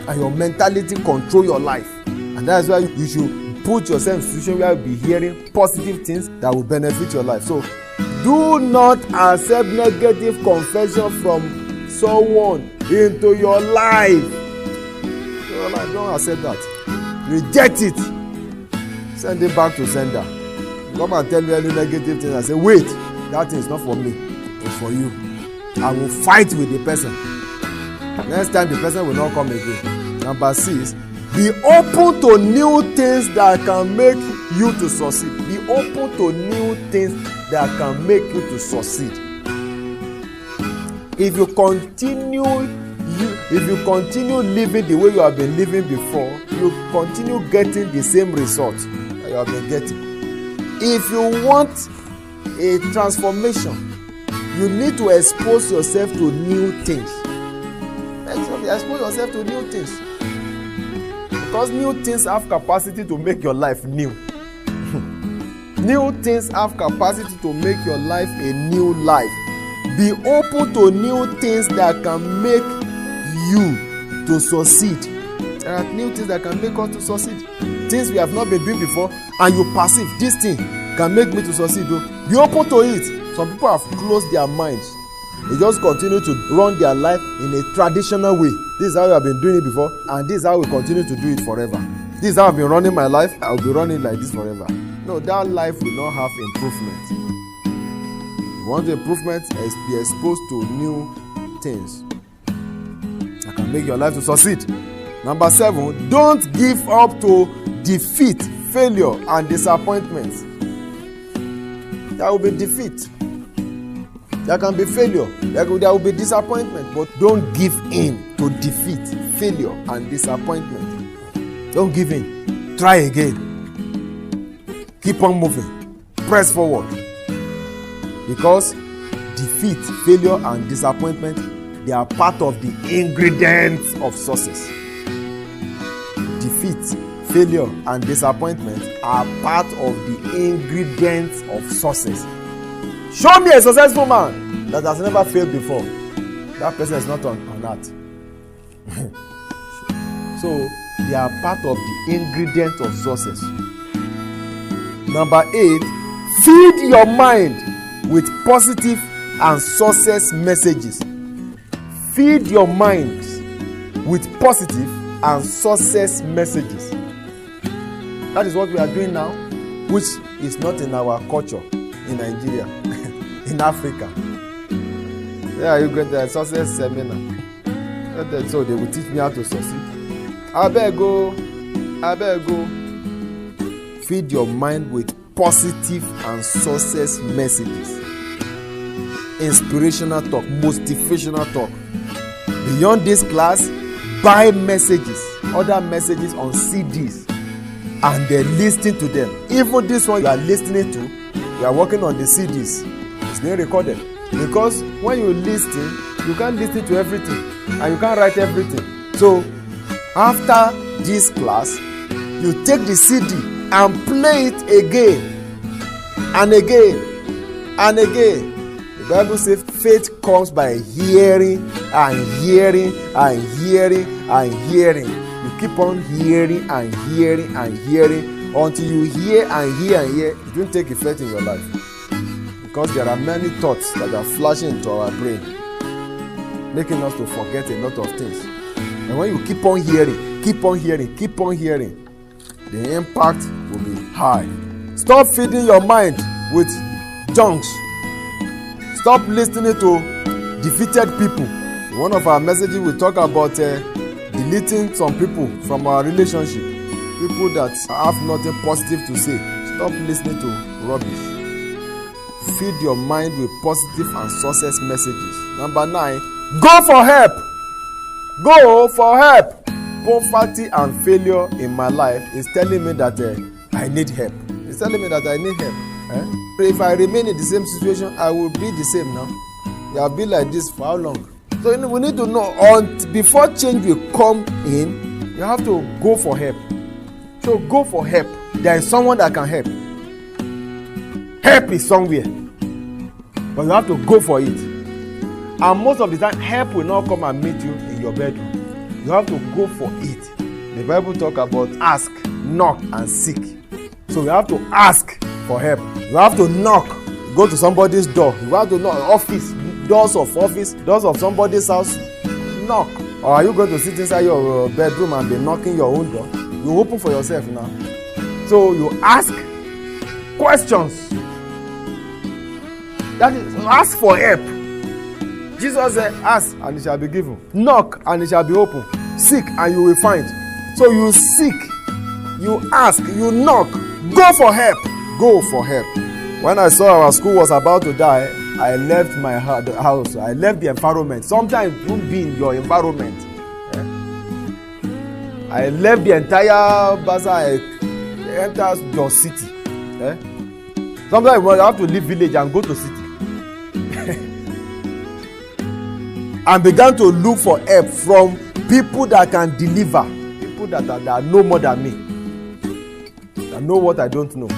And your mentality control your life. And that's why you should put yourself in a situation where you'll be hearing positive things that will benefit your life. So do not accept negative confession from someone into your life. Don't accept that. Reject it. Send it back to sender. Come and tell me any negative thing. I say, wait, that thing is not for me. It's for you. I will fight with the person. Next time the person will not come again. Number 6, be open to new things that can make you to succeed. Be open to new things that can make you to succeed. If you continue living the way you have been living before, you continue getting the same result that you have been getting. If you want a transformation, you need to expose yourself to new things. Expose yourself to new things. Because new things have capacity to make your life new. New things have capacity to make your life a new life. Be open to new things that can make you to succeed. There are new things that can make us to succeed. Things we have not been doing before, and you perceive this thing can make me to succeed. Be open to it. Some people have closed their minds. They just continue to run their life in a traditional way. This is how you have been doing it before, and this is how we continue to do it forever. This is how I've been running my life. I will be running like this forever. No, that life will not have improvement. You want improvement? Be exposed to new things that can make your life to succeed. Number 7, don't give up to defeat, failure, and disappointment. There will be defeat. There can be failure. There will be disappointment. But don't give in to defeat, failure, and disappointment. Don't give in. Try again. Keep on moving. Press forward. Because defeat, failure, and disappointment, they are part of the ingredients of success. Defeat, failure, and disappointment are part of the ingredients of success. Show me a successful man that has never failed before. That person is not on earth. So they are part of the ingredients of success. Number 8, feed your mind with positive and success messages. Feed your mind with positive and success messages. That is what we are doing now, which is not in our culture in Nigeria, in Africa. Where are you going to a success seminar? So they will teach me how to succeed. I better go. Feed your mind with positive and success messages. Inspirational talk, motivational talk. Beyond this class, buy messages, other messages on CDs, and then listen to them. Even this one you are listening to, you are working on the CDs. It's being recorded. Because when you listen, you can't listen to everything and you can't write everything. So after this class, you take the CD and play it again and again and again. The Bible says faith comes by hearing and hearing and hearing and hearing. You keep on hearing and hearing and hearing until you hear and hear and hear. It won't take effect in your life. Because there are many thoughts that are flashing into our brain, making us to forget a lot of things. And when you keep on hearing, keep on hearing, keep on hearing, the impact will be high. Stop feeding your mind with junks. Stop listening to defeated people. In one of our messages, we talk about deleting some people from our relationship. People that have nothing positive to say. Stop listening to rubbish. Feed your mind with positive and success messages. Number 9, go for help. Go for help. Poverty and failure in my life is telling me that I need help. It's telling me that I need help. If I remain in the same situation, I will be the same now. You have been like this for how long? So we need to know, before change will come in, you have to go for help. So go for help. There is someone that can help. Help is somewhere, but you have to go for it. And most of the time, help will not come and meet you in your bedroom. You have to go for it. The Bible talk about ask, knock, and seek. So you have to ask for help. You have to knock. Go to somebody's door. You have to knock. Doors of somebody's house. Knock. Or are you going to sit inside your bedroom and be knocking your own door? You open for yourself now. So you ask questions. That is, ask for help. Jesus said, ask and it shall be given. Knock and it shall be open. Seek and you will find. So you seek, you ask, you knock. Go for help. Go for help. When I saw our school was about to die, I left my house. I left the environment. Sometimes you won't be in your environment. I left the entire bazaar. I entered your city. Sometimes you have to leave village and go to city. And began to look for help from people that can deliver. People that know more than me. That know what I don't know.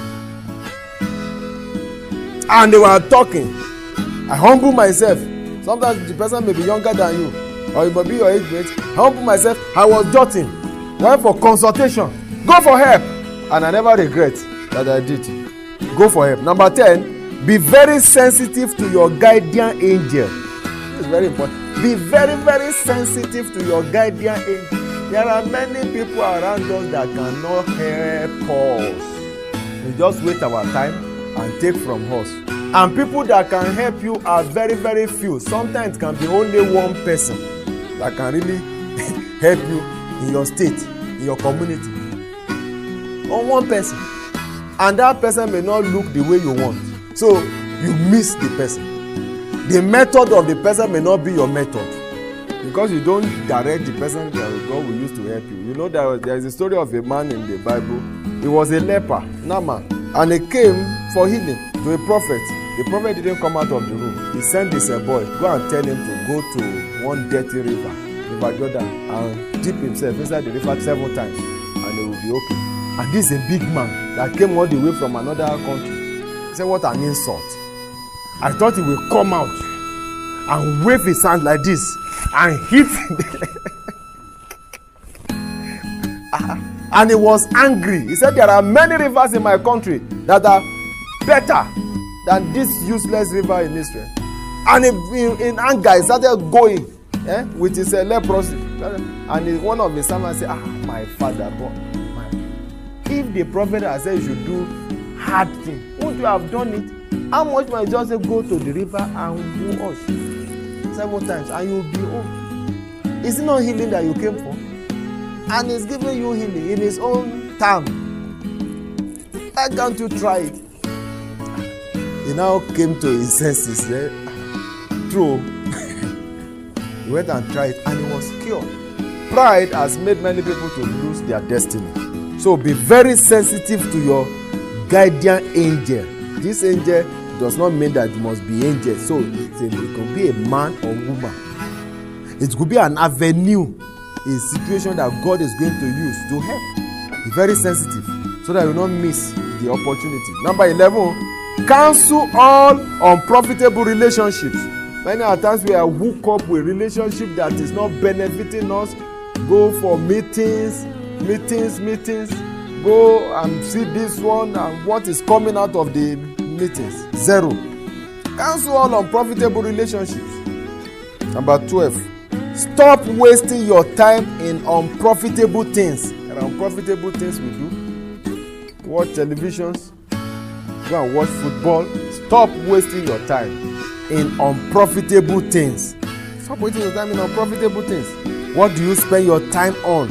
And they were talking. I humble myself. Sometimes the person may be younger than you, or it may be your age mate. I humble myself. I was jotting. Went for consultation. Go for help. And I never regret that I did. Go for help. Number 10, be very sensitive to your guardian angel. This is very important. Be very, very sensitive to your guardian angel. There are many people around us that cannot help us. We just waste our time and take from us. And people that can help you are very, very few. Sometimes it can be only one person that can really help you in your state, in your community. Or one person. And that person may not look the way you want. So you miss the person. The method of the person may not be your method. Because you don't direct the person that God will use to help you. You know, there is a story of a man in the Bible. He was a leper, Naaman. And he came for healing to a prophet. The prophet didn't come out of the room. He sent his boy, go and tell him to go to one dirty river, River Jordan, and dip himself inside the river 7 times. And he will be okay. And this is a big man that came all the way from another country. He said, what an insult. I thought he would come out and wave his hand like this and hit and he was angry. He said, there are many rivers in my country that are better than this useless river in Israel. And in anger, he started going with his leprosy. And one of his servants said, my father, if the prophet has said you should do hard thing, would you have done it? How much might you just say, go to the river and wash 7 times and you'll be home? Is it not healing that you came for? And he's giving you healing in his own time. Why can't you try it? He now came to his senses. True. He went and tried and he was cured. Pride has made many people to lose their destiny. So be very sensitive to your guardian angel. This angel does not mean that it must be angel. So it could be a man or woman. It could be an avenue, a situation that God is going to use to help. Be very sensitive so that you will not miss the opportunity. Number 11, cancel all unprofitable relationships. Many times we are hooked up with relationship that is not benefiting us. Go for meetings. Go and see this one and what is coming out of the meetings. 0. Cancel all unprofitable relationships. Number 12. Stop wasting your time in unprofitable things. There are unprofitable things we do. Watch televisions. Go and watch football. Stop wasting your time in unprofitable things. Stop wasting your time in unprofitable things. What do you spend your time on?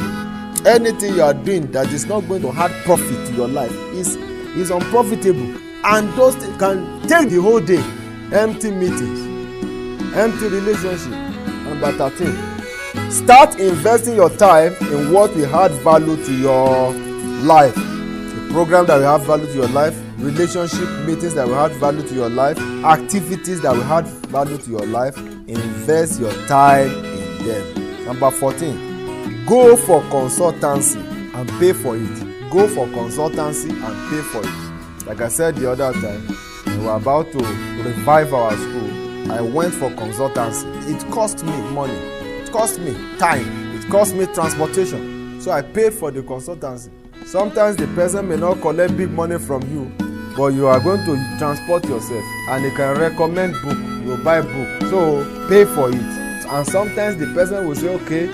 Anything you are doing that is not going to add profit to your life is unprofitable. And those things can take the whole day. Empty meetings. Empty relationship. Number 13. Start investing your time in what will add value to your life. The program that will add value to your life, relationship meetings that will add value to your life, activities that will add value to your life. Invest your time in them. Number 14. Go for consultancy and pay for it. Go for consultancy and pay for it. Like I said the other time, we were about to revive our school. I went for consultancy. It cost me money. It cost me time. It cost me transportation. So I paid for the consultancy. Sometimes the person may not collect big money from you, but you are going to transport yourself and they can recommend book. You buy book. So pay for it. And sometimes the person will say, okay,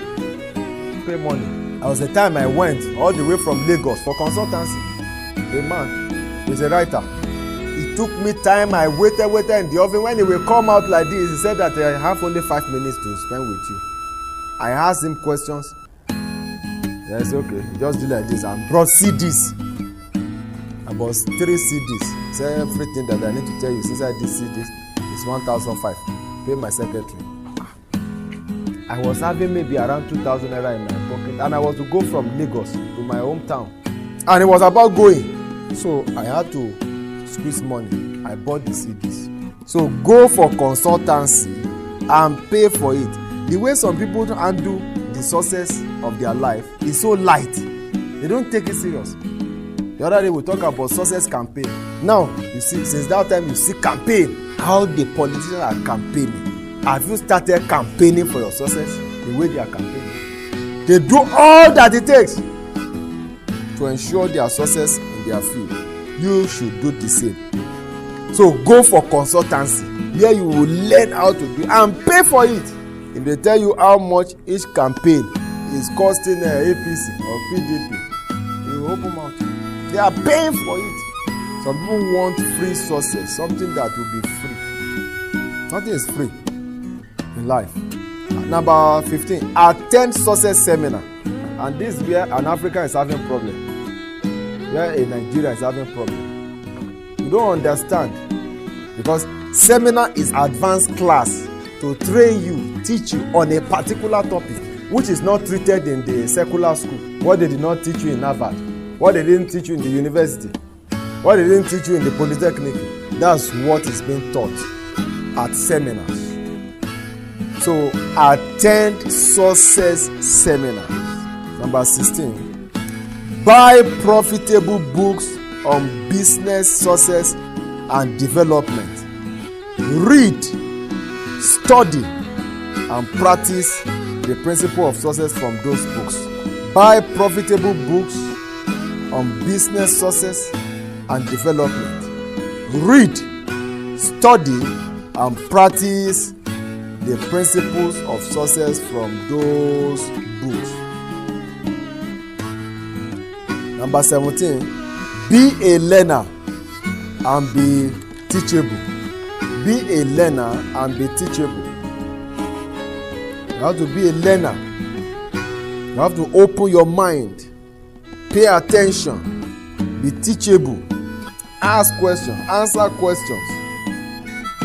pay money. There was a time I went all the way from Lagos for consultancy. A man is a writer. It took me time. I waited in the oven. When he will come out like this, he said that I have only 5 minutes to spend with you. I asked him questions. Yes, okay. Just do like this and brought CDs. About 3 CDs. Say everything that I need to tell you inside these CDs is 1,500. Pay my secretary. I was having maybe around 2,000 naira in my pocket, and I was to go from Lagos to my hometown, and it was about going. So I had to squeeze money. I bought the CDs. So go for consultancy and pay for it. The way some people handle the success of their life is so light. They don't take it serious. The other day we talk about success campaign. Now you see, since that time you see campaign, how the politicians are campaigning. Have you started campaigning for your success the way they are campaigning? They do all that it takes to ensure their success in their field. You should do the same. So go for consultancy where you will learn how to do and pay for it. If they tell you how much each campaign is costing APC or PDP, you open mouth. They are paying for it. Some people want free success, something that will be free. Nothing is free in life. Number 15, attend success seminar. And this is where an African is having problem, where a Nigerian is having problem. You don't understand, because seminar is advanced class to train you, teach you on a particular topic which is not treated in the secular school. What they did not teach you in Harvard, what they didn't teach you in the university, what they didn't teach you in the polytechnic, that's what is being taught at seminars. So attend success seminars. Number 16, Buy profitable books on business success and development. Read, study, and practice the principle of success from those books. Buy profitable books on business success and development. Read, study, and practice the principles of success from those books. Number 17, be a learner and be teachable. Be a learner and be teachable. You have to be a learner. You have to open your mind, pay attention, be teachable, ask questions, answer questions.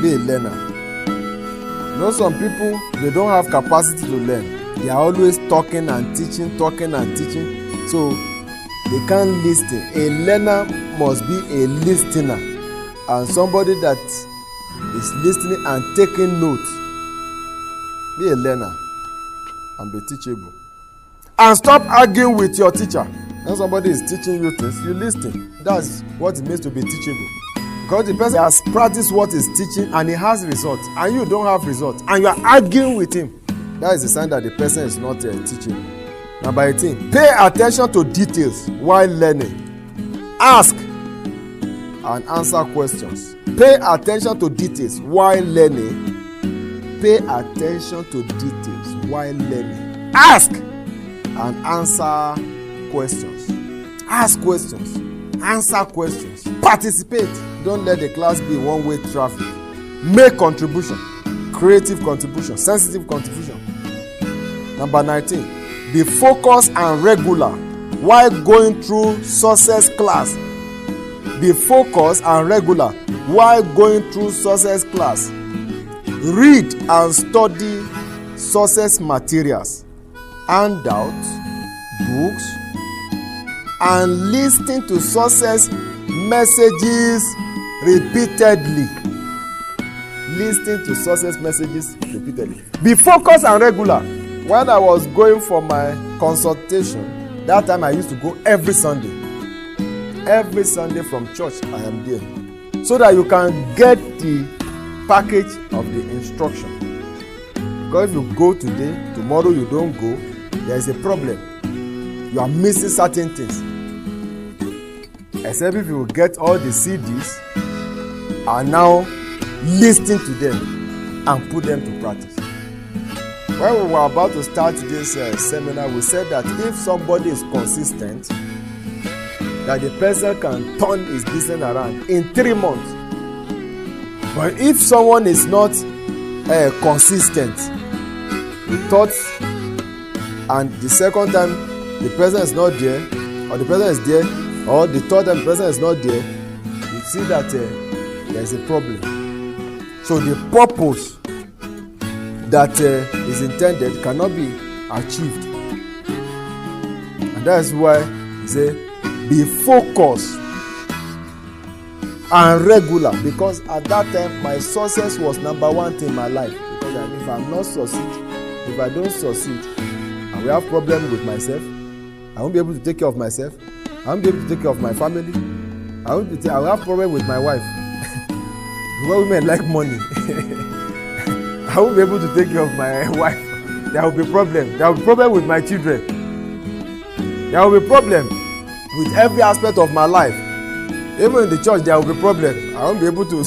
Be a learner. You know, some people, they don't have capacity to learn. They are always talking and teaching. So they can't listen. A learner must be a listener, and somebody that is listening and taking notes. Be a learner and be teachable. And stop arguing with your teacher. When somebody is teaching you things, you listen. That's what it means to be teachable. Because the person has practiced what he's teaching and he has results, and you don't have results, and you are arguing with him. That is a sign that the person is not teachable. Number 18, pay attention to details while learning. Ask and answer questions. Pay attention to details while learning. Pay attention to details while learning. Ask and answer questions. Ask questions. Answer questions. Participate. Don't let the class be one-way traffic. Make contribution. Creative contribution. Sensitive contribution. Number 19. Be focused and regular while going through success class. Be focused and regular while going through success class. Read and study success materials, handouts, books, and listen to success messages repeatedly. Listen to success messages repeatedly. Be focused and regular. When I was going for my consultation, that time I used to go every Sunday. Every Sunday from church, I am there. So that you can get the package of the instruction. Because if you go today, tomorrow you don't go, there is a problem. You are missing certain things. Except if you get all the CDs and now listen to them and put them to practice. When we were about to start this seminar, we said that if somebody is consistent, that the person can turn his business around in 3 months. But if someone is not consistent, the thought, and the second time the person is not there, or the person is there, or the third time the person is not there, you see that there is a problem. So the purpose that is intended cannot be achieved. And that's why he said, be focused and regular, because at that time my success was number one thing in my life. Because if I'm not if I don't succeed, I will have problems with myself. I won't be able to take care of myself. I won't be able to take care of my family. I will have problems with my wife. Because women like money. I won't be able to take care of my wife. There will be problem. There will be problem with my children. There will be problem with every aspect of my life. Even in the church, there will be problem. I won't be able to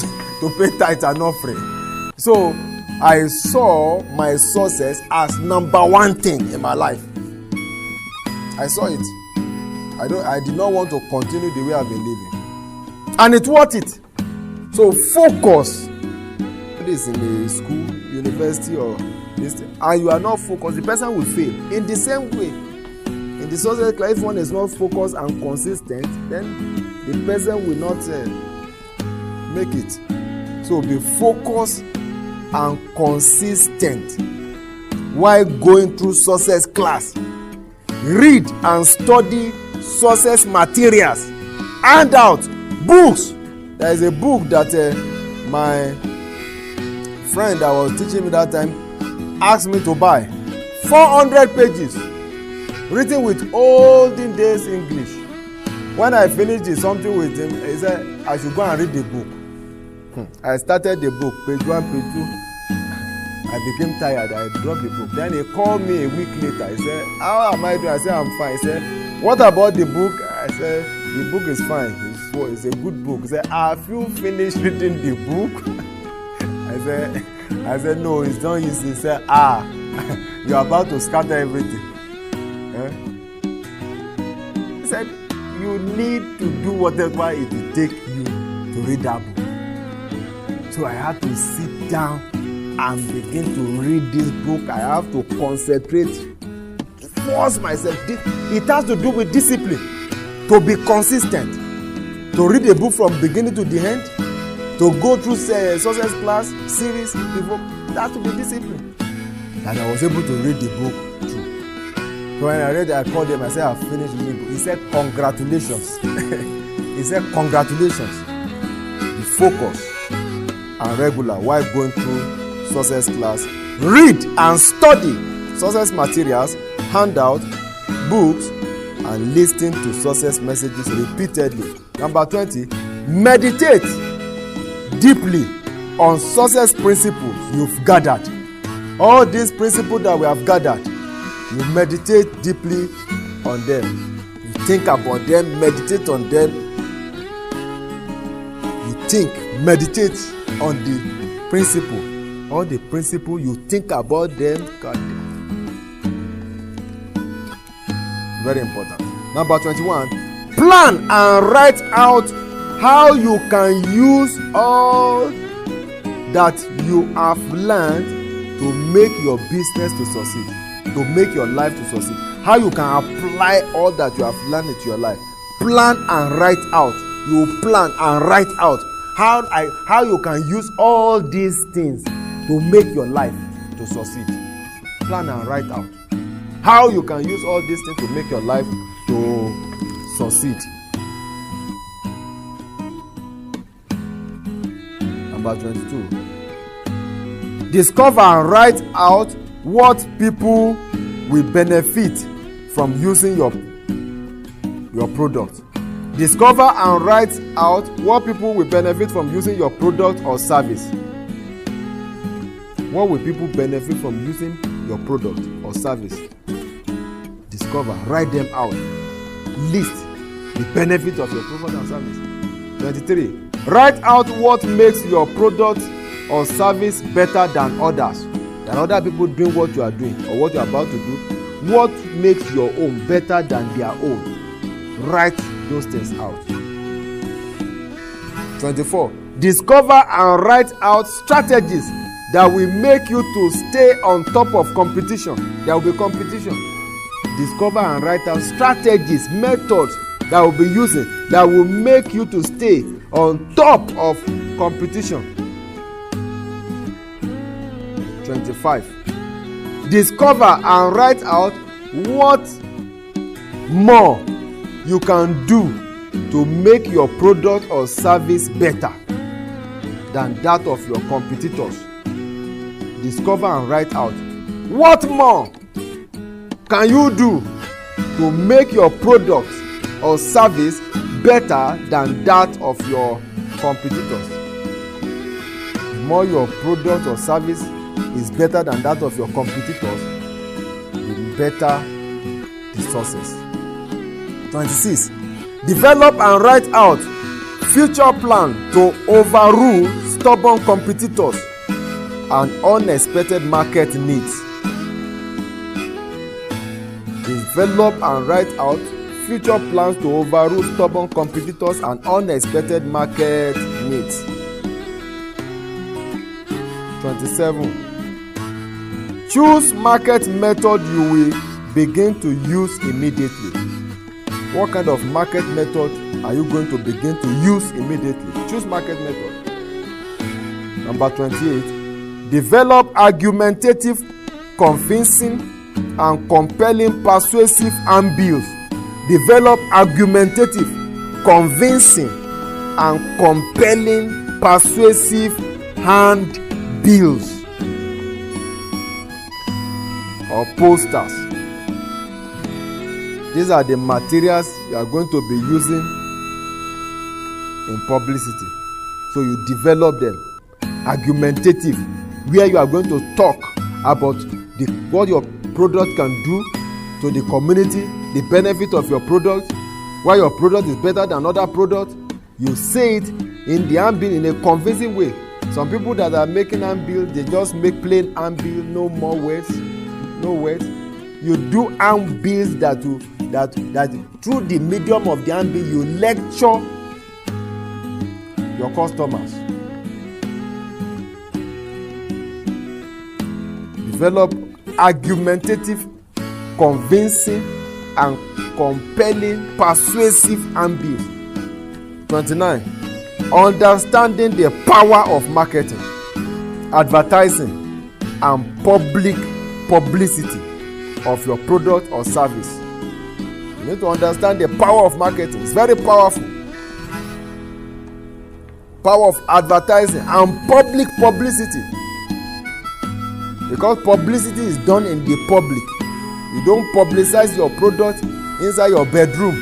pay tithe and offering. So I saw my success as number one thing in my life. I saw it. I did not want to continue the way I've been living. And it's worth it. So focus. This in a school, university, or this thing, and you are not focused, the person will fail. In the same way, in the social class, if one is not focused and consistent, then the person will not make it. So be focused and consistent while going through success class. Read and study success materials, handouts, books. There is a book that my friend that was teaching me that time asked me to buy. 400 pages, written with olden days English. when I finished something with him, he said I should go and read the book. I started the book, page 1, page 2. I became tired. I dropped the book. Then he called me a week later. He said, how am I doing? I said, I'm fine. He said, what about the book? I said, the book is fine. It's a good book. He said, have you finished reading the book? I said, no, it's not easy. He said, you're about to scatter everything. He said, you need to do whatever it will take you to read that book. So I had to sit down and begin to read this book. I have to concentrate, force myself. It has to do with discipline, to be consistent, to read a book from beginning to the end, to go through success class series. It has to be discipline. And I was able to read the book through. So when I read it, I called him. I said, I've finished reading the book. He said, congratulations. He said, congratulations. Be focused and regular while going through success class. Read and study success materials, handouts, books, and listen to success messages repeatedly. Number 20, meditate deeply on success principles you've gathered. All these principles that we have gathered, you meditate deeply on them. You think about them, meditate on them. You think, meditate on the principle. All the principles, you think about them. God. Very important. Number 21, plan and write out how you can use all that you have learned to make your business to succeed, to make your life to succeed. How you can apply all that you have learned into your life. Plan and write out. You plan and write out how you can use all these things to make your life to succeed. Plan and write out how you can use all these things to make your life to succeed. Number 22. Discover and write out what people will benefit from using your product. Discover and write out what people will benefit from using your product or service. What will people benefit from using your product or service? Discover, write them out. List the benefit of your product and service. 23. Write out what makes your product or service better than others. Than other people doing what you are doing or what you are about to do. What makes your own better than their own? Write those things out. 24. Discover and write out strategies that will make you to stay on top of competition. There will be competition. Discover and write out strategies, methods that will be using that will make you to stay on top of competition. 25. Discover and write out what more you can do to make your product or service better than that of your competitors. Discover and write out what more can you do to make your product or service better than that of your competitors. The more your product or service is better than that of your competitors, the better the success. 26. Develop and write out future plan to overrule stubborn competitors and unexpected market needs. Develop and write out future plans to overrule stubborn competitors and unexpected market needs. 27. Choose market method you will begin to use immediately. What kind of market method are you going to begin to use immediately? Choose market method. Number 28. Develop argumentative, convincing, and compelling persuasive handbills. Develop argumentative, convincing, and compelling persuasive handbills or posters. These are the materials you are going to be using in publicity. So you develop them. Argumentative, where you are going to talk about what your product can do to the community, the benefit of your product, why your product is better than other products. You say it in the handbill in a convincing way. Some people that are making handbill, they just make plain handbill, no more words, no words. You do handbills that through the medium of the handbill, you lecture your customers. Develop argumentative, convincing, and compelling, persuasive handbills. 29. Understanding the power of marketing, advertising, and public publicity of your product or service. You need to understand the power of marketing. It's very powerful. Power of advertising and public publicity. Because publicity is done in the public. You don't publicize your product inside your bedroom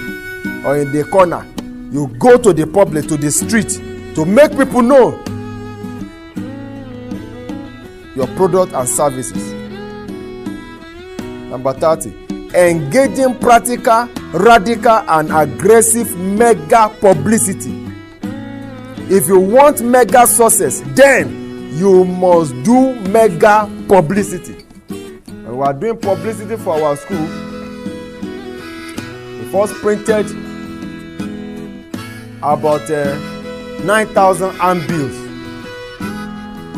or in the corner. You go to the public, to the street, to make people know your product and services. Number 30. Engaging practical, radical, and aggressive mega publicity. If you want mega success, then you must do mega publicity. And we are doing publicity for our school. We first printed about 9,000 handbills,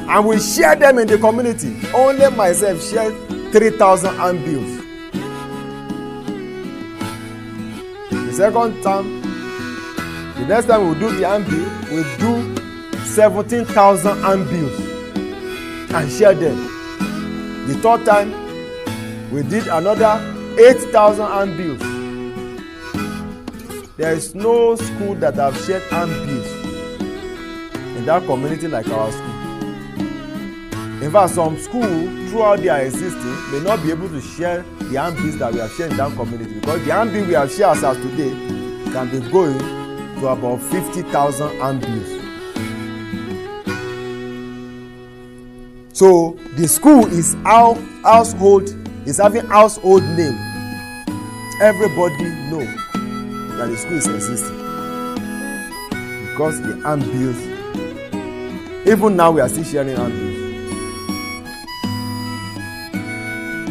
and we share them in the community. Only myself shared 3,000 handbills. The second time, the next time we do the handbill, we do 17,000 handbills and share them. The third time, we did another 8,000 handbills. There is no school that have shared handbills in that community like our school. In fact, some schools throughout their existing may not be able to share the handbills that we have shared in that community, because the handbill we have shared as of today can be going to about 50,000 handbills. So the school is having household name. Everybody know that the school is existing because the handbills. Even now we are still sharing handbills.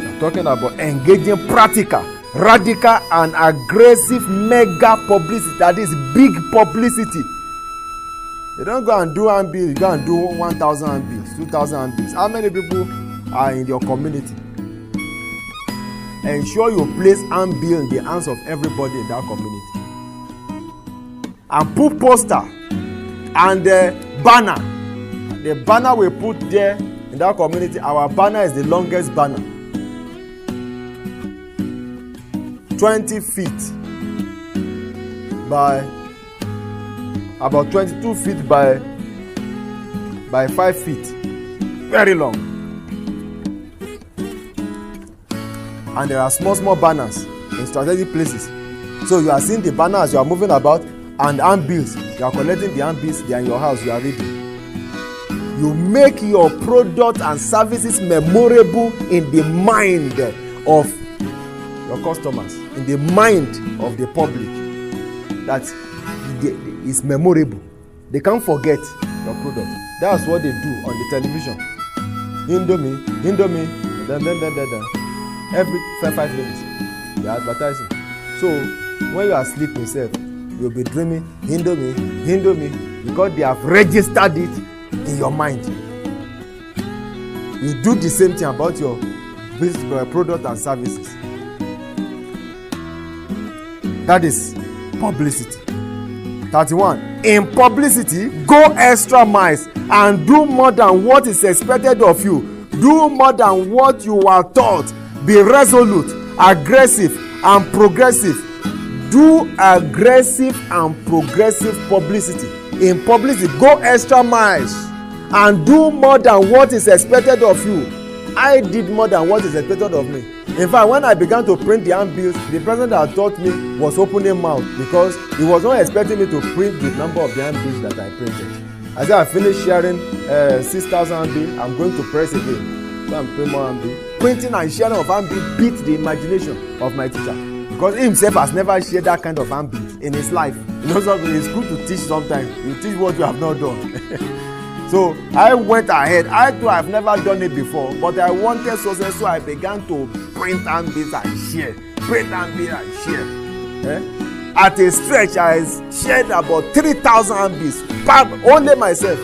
I'm talking about engaging practical, radical, and aggressive mega publicity. That is big publicity. You don't go and do handbills. You go and do 1,000 handbills, 2,000 handbills. How many people are in your community? Ensure you place handbill in the hands of everybody in that community. And put poster and banner. The banner we put there in that community, our banner is the longest banner. 20 feet by about 22 feet by 5 feet. Very long. And there are small banners in strategic places. So you are seeing the banner as you are moving about, and handbills. You are collecting the handbills, they are in your house, you are reading. You make your product and services memorable in the mind of your customers, in the mind of the public. That is memorable. They can't forget your product. That's what they do on the television. Indomie, every 5 minutes they are advertising. So when you are sleeping yourself, you'll be dreaming Indomie, because they have registered it in your mind. You do the same thing about your product and services. That is publicity. 31. In publicity, go extra miles and do more than what is expected of you. Do more than what you are taught. Be resolute, aggressive, and progressive. Do aggressive and progressive publicity. In publicity, go extra miles and do more than what is expected of you. I did more than what is expected of me. In fact, when I began to print the handbills, the person that taught me was opening mouth because he was not expecting me to print the number of the handbills that I printed. As I finished sharing 6,000 handbills, I'm going to press again. So I'm printing more handbills. Printing and sharing of handbills beat the imagination of my teacher. Because he himself has never shared that kind of handbills in his life. You know something, it's good to teach sometimes. You teach what you have not done. So I went ahead. I too have never done it before, but I wanted success, so I began to print handbills and share. Print handbills and share. At a stretch, I shared about 3,000 handbills, only myself.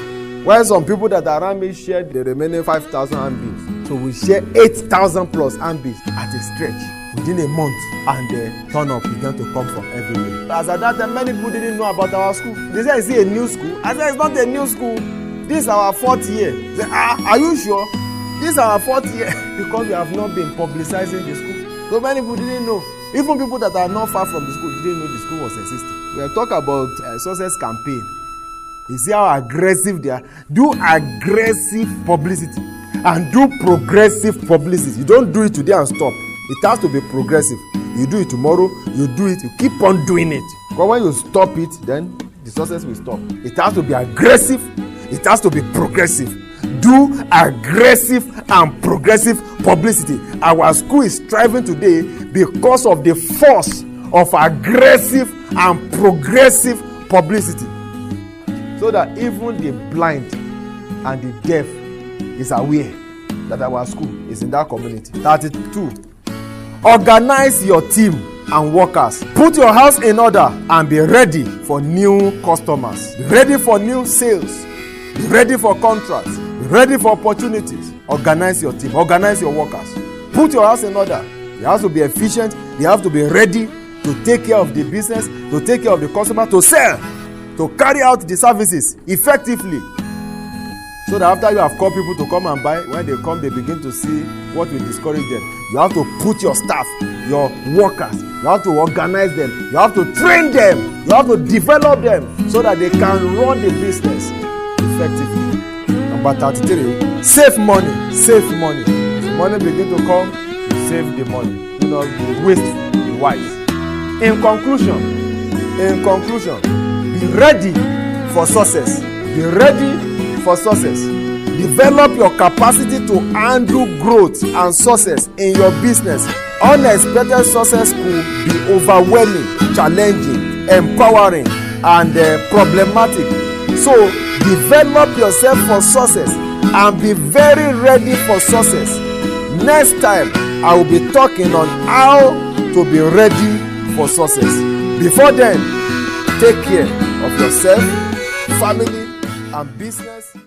While some people that are around me shared the remaining 5,000 handbills. So we share 8,000 plus handbills at a stretch within a month, and the turn up began to come from everywhere. As at that time, many people didn't know about our school. They said, "Is it a new school?" I said, "It's not a new school. This is our 4th year." They say, "Are you sure?" This is our 4th year because we have not been publicizing the school. So many people didn't know. Even people that are not far from the school didn't know the school was existing. We are talking about success campaign. You see how aggressive they are. Do aggressive publicity and do progressive publicity. You don't do it today and stop. It has to be progressive. You do it tomorrow, you do it, you keep on doing it. Because when you stop it, then the success will stop. It has to be aggressive. It has to be progressive. Do aggressive and progressive publicity. Our school is thriving today because of the force of aggressive and progressive publicity. So that even the blind and the deaf is aware that our school is in that community. 32. Organize your team and workers. Put your house in order and be ready for new customers. Be ready for new sales. Be ready for contracts. Be ready for opportunities. Organize your team. Organize your workers. Put your house in order. You have to be efficient. You have to be ready to take care of the business, to take care of the customer, to sell, to carry out the services effectively. So that after you have called people to come and buy, when they come, they begin to see what will discourage them. You have to put your staff, your workers, you have to organize them, you have to train them, you have to develop them so that they can run the business effectively. Number 33, save money. Save money. If money begin to come, you save the money. Do not be wasteful, be wise. In conclusion, be ready for success. Be ready for success. Develop your capacity to handle growth and success in your business. Unexpected success could be overwhelming, challenging, empowering, and problematic. So develop yourself for success and be very ready for success. Next time, I will be talking on how to be ready for success. Before then, take care of yourself, family, and business.